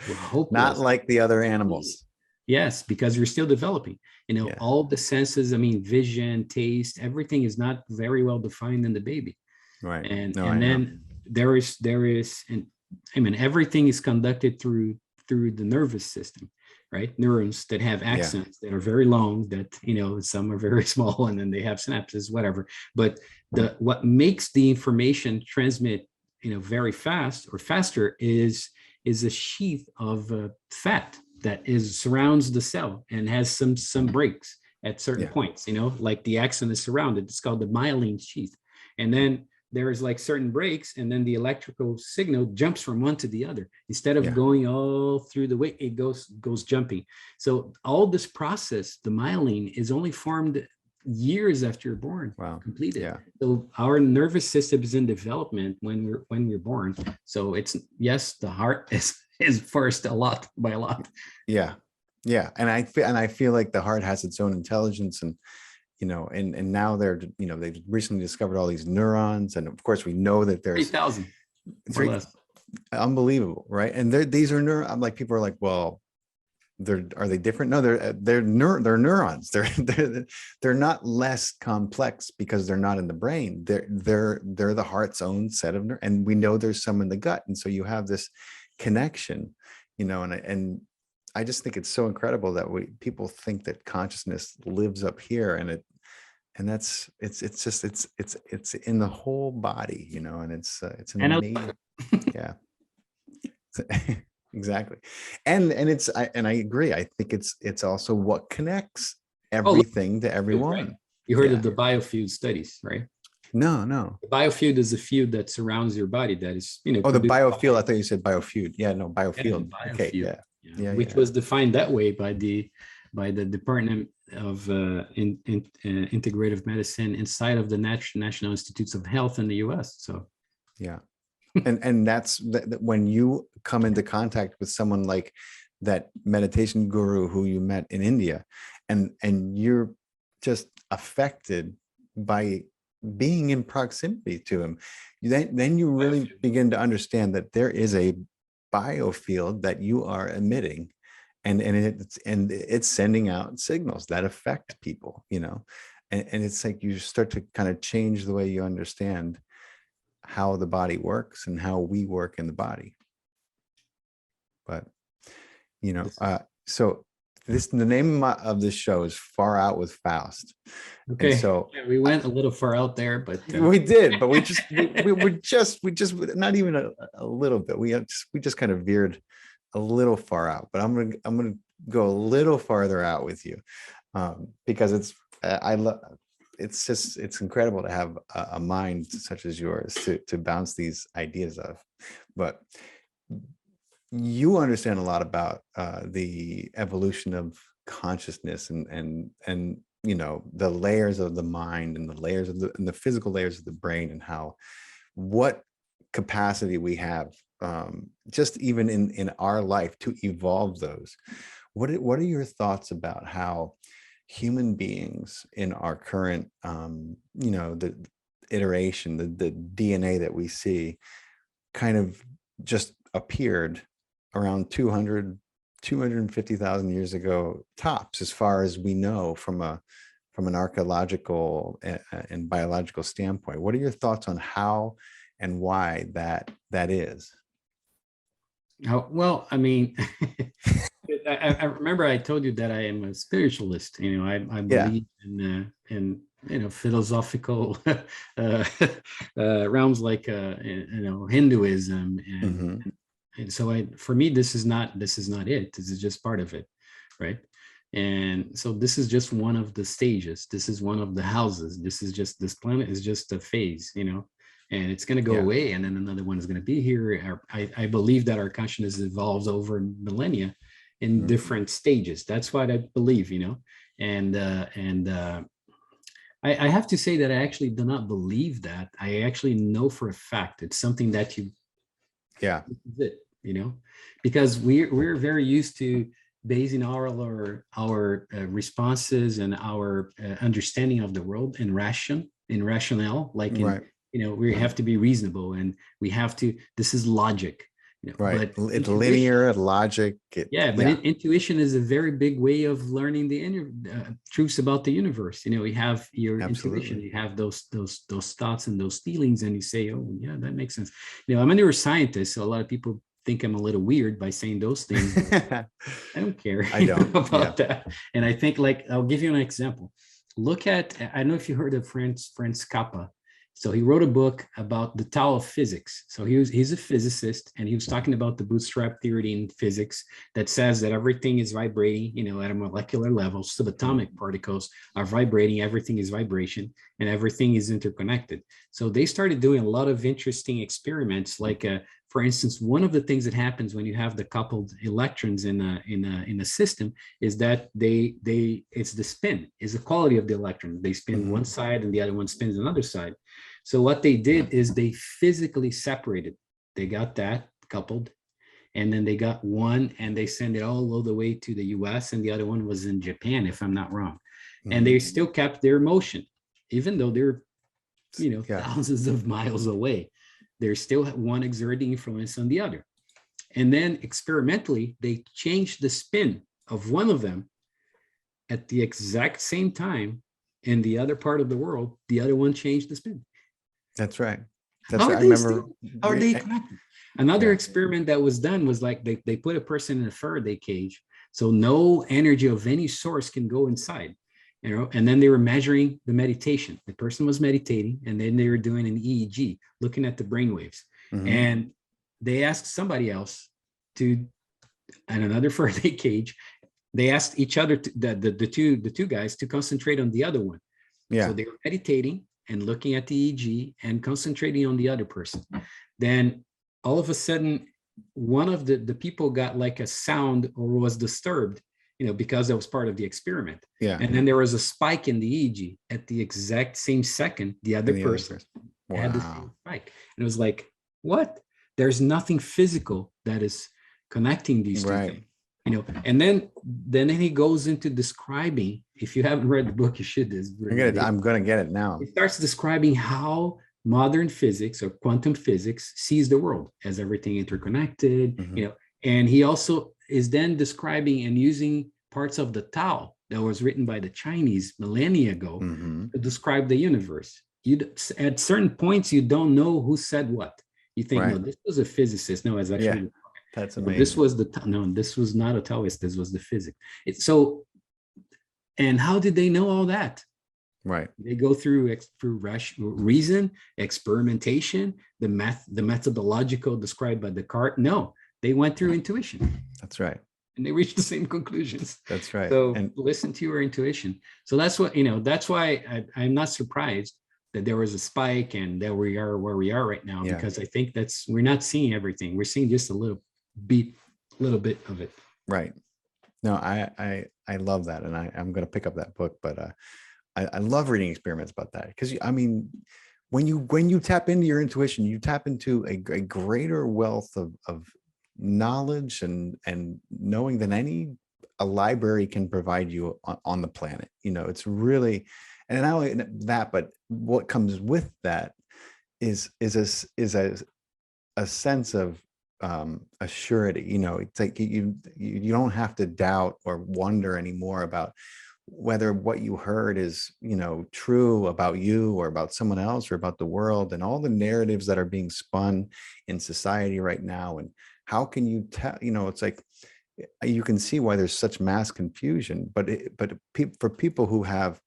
We're hopeless. Not like the other animals. Yes, because you're still developing. Yeah. All the senses, I mean, vision, taste, everything is not very well defined in the baby. Right. And No, I and know. then there is, and I mean, everything is conducted through the nervous system, right? Neurons that have Yeah. axons that are very long, that some are very small, and then they have synapses, whatever. But what makes the information transmit, very fast or faster is a sheath of fat that surrounds the cell and has some breaks at certain points. Like the axon is surrounded. It's called the myelin sheath, and then there's like certain breaks, and then the electrical signal jumps from one to the other instead of going all through the way. It goes jumping. So all this process, the myelin, is only formed years after you're born. Wow. Completed. Yeah. So our nervous system is in development when we're born. So it's, yes, the heart is first by a lot. Yeah. Yeah. And I feel like the heart has its own intelligence, and and now they've recently discovered all these neurons, and of course we know that there's 3,000 or less. Unbelievable, right? And these are I'm like, people are like, well, are they different? No, they're neurons. They're not less complex because they're not in the brain. They're the heart's own set of and we know there's some in the gut, and so you have this connection, and I just think it's so incredible that people think that consciousness lives up here, and it's in the whole body, and it's an amazing, yeah. Exactly. And I agree. I think it's also what connects everything to everyone. Right. You heard of the biofield studies, right? No. The biofield is a field that surrounds your body that is, Oh, the biofield. I thought you said biofield. Yeah, no, biofield. Yeah, okay, biofield. Yeah. Which was defined that way by the Department of Integrative Medicine inside of the National Institutes of Health in the U.S. So yeah. And that's when you come into contact with someone like that meditation guru who you met in India, and you're just affected by being in proximity to him, then you really begin to understand that there is a biofield that you are emitting, and it's sending out signals that affect people, and it's like you start to kind of change the way you understand how the body works and how we work in the body. But so the name of this show is Far Out with Faust. Okay. And so we went a little far out there, but we did, but we just not even a little bit. We just kind of veered a little far out. But I'm gonna go a little farther out with you, because it's incredible to have a mind such as yours to bounce these ideas of. But you understand a lot about the evolution of consciousness and the layers of the mind and the layers of the physical layers of the brain, and what capacity we have, just even in our life, to evolve those. What are your thoughts about how human beings in our current, the iteration, the DNA that we see, kind of just appeared around 250,000 years ago, tops, as far as we know from an archaeological and biological standpoint? What are your thoughts on how and why that is? Well, I mean, I remember I told you that I am a spiritualist. I believe in philosophical realms like Hinduism, and so for me this is not it. This is just part of it, right? And so this is just one of the stages. This is one of the houses. This planet is just a phase, and it's going to go away, and then another one is going to be here. I believe that our consciousness evolves over millennia in different stages. That's what I believe, and I have to say that I actually do not believe that. I actually know for a fact it's something that this is it, because we're very used to basing our responses and our understanding of the world in rationale, like we have to be reasonable, and this is logic. Right. But It's intuition, linear logic. yeah, but Yeah, intuition is a very big way of learning the truths about the universe. You have your intuition, absolutely. you have those thoughts and those feelings, and you say, "Oh, yeah, that makes sense." I'm a neuroscientist, so a lot of people think I'm a little weird by saying those things, but I don't care I don't. Yeah. about that. And I think, like, I'll give you an example. Look at, I don't know if you heard of Franz Kappa. So he wrote a book about the Tao of physics. So he's a physicist, and he was talking about the bootstrap theory in physics that says that everything is vibrating, at a molecular level. Subatomic particles are vibrating, everything is vibration, and everything is interconnected. So they started doing a lot of interesting experiments, like for instance, one of the things that happens when you have the coupled electrons in a system is that it's the spin, is the quality of the electron. They spin one side and the other one spins another side. So what they did is they physically separated. They got that coupled, and then they got one and they sent it all the way to the US, and the other one was in Japan, if I'm not wrong. And they still kept their motion, even though they're, Yeah. thousands of miles away. There's still one exerting influence on the other. And then experimentally, they changed the spin of one of them at the exact same time in the other part of the world. The other one changed the spin. That's right. How are I they remember. still, how are they connected? Another experiment that was done was like they put a person in a Faraday cage, so no energy of any source can go inside, and then they were measuring the meditation. The person was meditating, and then they were doing an EEG, looking at the brain waves. And they asked somebody else to, in another Faraday cage, they asked each other, the two guys, to concentrate on the other one. Yeah. So they were meditating and looking at the EEG and concentrating on the other person. Then all of a sudden, one of the people got like a sound or was disturbed, because that was part of the experiment. Yeah. And then there was a spike in the EEG at the exact same second. The other person had the same spike. And it was like, what? There's nothing physical that is connecting these two things. And then he goes into describing, if you haven't read the book, you should. I'm going to get it now. He starts describing how modern physics or quantum physics sees the world as everything interconnected, and he also is then describing and using parts of the Tao that was written by the Chinese millennia ago to describe the universe. At certain points, you don't know who said what. You think, no, this was a physicist. No, it's actually that's amazing. This was this was not a Taoist. This was the physics. And how did they know all that? Right. They go through reason, experimentation, the methodological described by Descartes. No, they went through intuition. That's right. And they reached the same conclusions. That's right. So listen to your intuition. So that's what, that's why I'm not surprised that there was a spike and that we are where we are right now, because I think we're not seeing everything. We're seeing just a little bit of it. Right. No, I love that. And I'm going to pick up that book, but I love reading experiments about that, because I mean, when you tap into your intuition, you tap into a greater wealth of knowledge and knowing than a library can provide you on the planet. It's really, and not only that, but what comes with that is a sense of a surety. It's like you don't have to doubt or wonder anymore about whether what you heard is true about you or about someone else or about the world, and all the narratives that are being spun in society right now. And how can you tell? It's like you can see why there's such mass confusion, but for people who have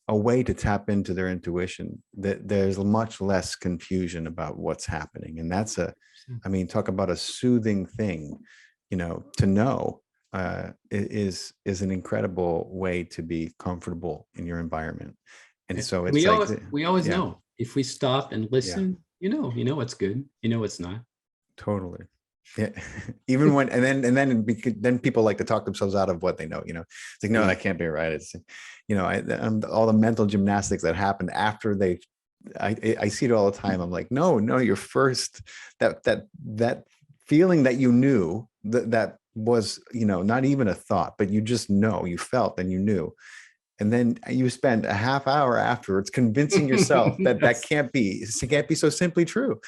a way to tap into their intuition, that there's much less confusion about what's happening. And that's talk about a soothing thing, to know is an incredible way to be comfortable in your environment. And so it's we always know if we stop and listen, what's good, what's not. Totally. Yeah. Even when, then people like to talk themselves out of what they know, it's like, no, that can't be right. It's, all the mental gymnastics that happened after I see it all the time. I'm like, no, your first, that feeling that you knew that was, not even a thought, but you just know, you felt and you knew, And then you spend a half hour afterwards convincing yourself that that can't be, it can't be so simply true.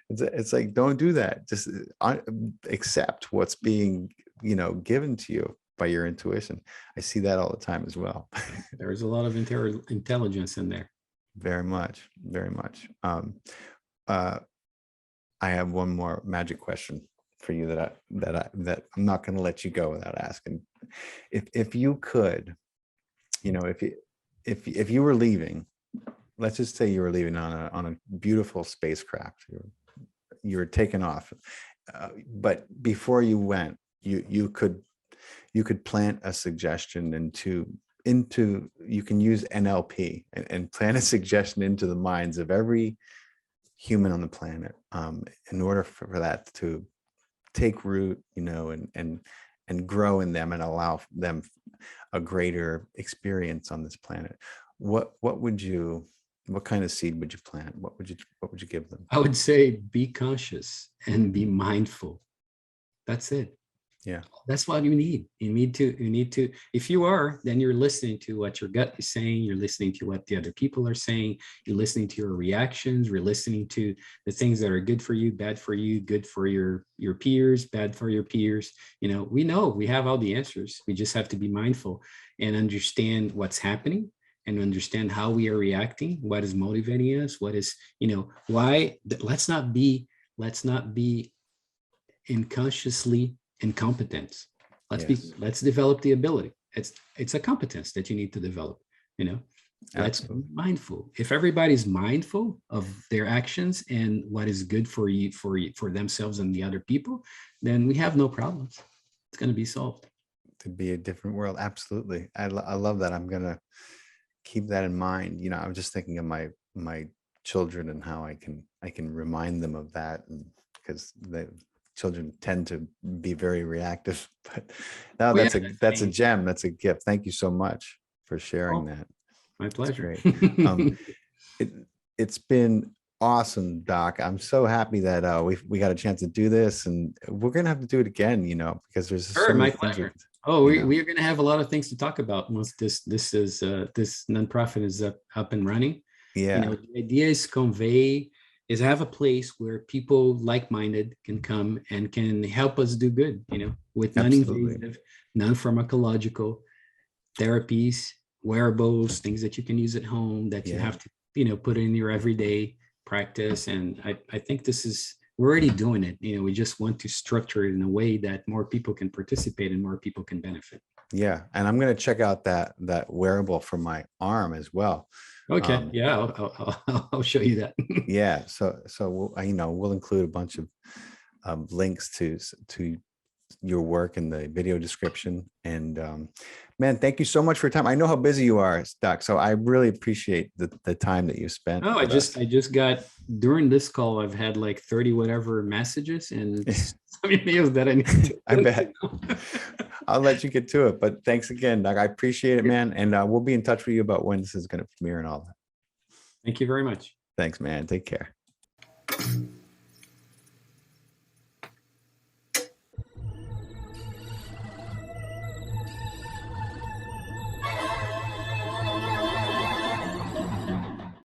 It's like, don't do that. Just accept what's being, given to you by your intuition. I see that all the time as well. There's a lot of intelligence in there. Very much, very much. I have one more magic question for you that I'm not going to let you go without asking. If you could, if you were leaving, let's just say you were leaving on a beautiful spacecraft, you were taking off, but before you went, you could plant a suggestion into you can use NLP and plant a suggestion into the minds of every human on the planet, in order for that to take root, and grow in them and allow them a greater experience on this planet. What kind of seed would you plant? What would you give them? I would say be conscious and be mindful. That's it. Yeah. That's what you need. You need to, if you are, then you're listening to what your gut is saying. You're listening to what the other people are saying. You're listening to your reactions. You're listening to the things that are good for you, bad for you, good for your peers, bad for your peers. We know we have all the answers. We just have to be mindful and understand what's happening and understand how we are reacting, what is motivating us, what is, why. Let's not be unconsciously incompetent. Let's develop the ability. It's a competence that you need to develop. Let's be mindful. If everybody's mindful of their actions and what is good for themselves and the other people, then we have no problems. It's going to be solved. To be a different world. Absolutely. I love that. I'm going to keep that in mind. I'm just thinking of my children and how I can remind them of that, and because children tend to be very reactive, but now that's a gem. That's a gift. Thank you so much for sharing that. My pleasure. Great. It's been awesome, Doc. I'm so happy that we got a chance to do this, and we're gonna have to do it again. Because there's sure, so many my things. pleasure. We're gonna have a lot of things to talk about once this nonprofit is up and running. Yeah. The idea is have a place where people like-minded can come and can help us do good, with non-invasive, non-pharmacological therapies, wearables, things that you can use at home that you have to, put in your everyday practice. And I think we're already doing it. We just want to structure it in a way that more people can participate and more people can benefit. Yeah. And I'm going to check out that wearable for my arm as well. Okay. I'll show you that. Yeah. So we'll include a bunch of links to your work in the video description. And man, thank you so much for your time. I know how busy you are, Doc. So I really appreciate the time that you spent. I just got, during this call, I've had like 30 whatever messages and some emails that I need to. I bet. I'll let you get to it. But thanks again, Doc. I appreciate it, man. And we'll be in touch with you about when this is going to premiere and all that. Thank you very much. Thanks, man. Take care.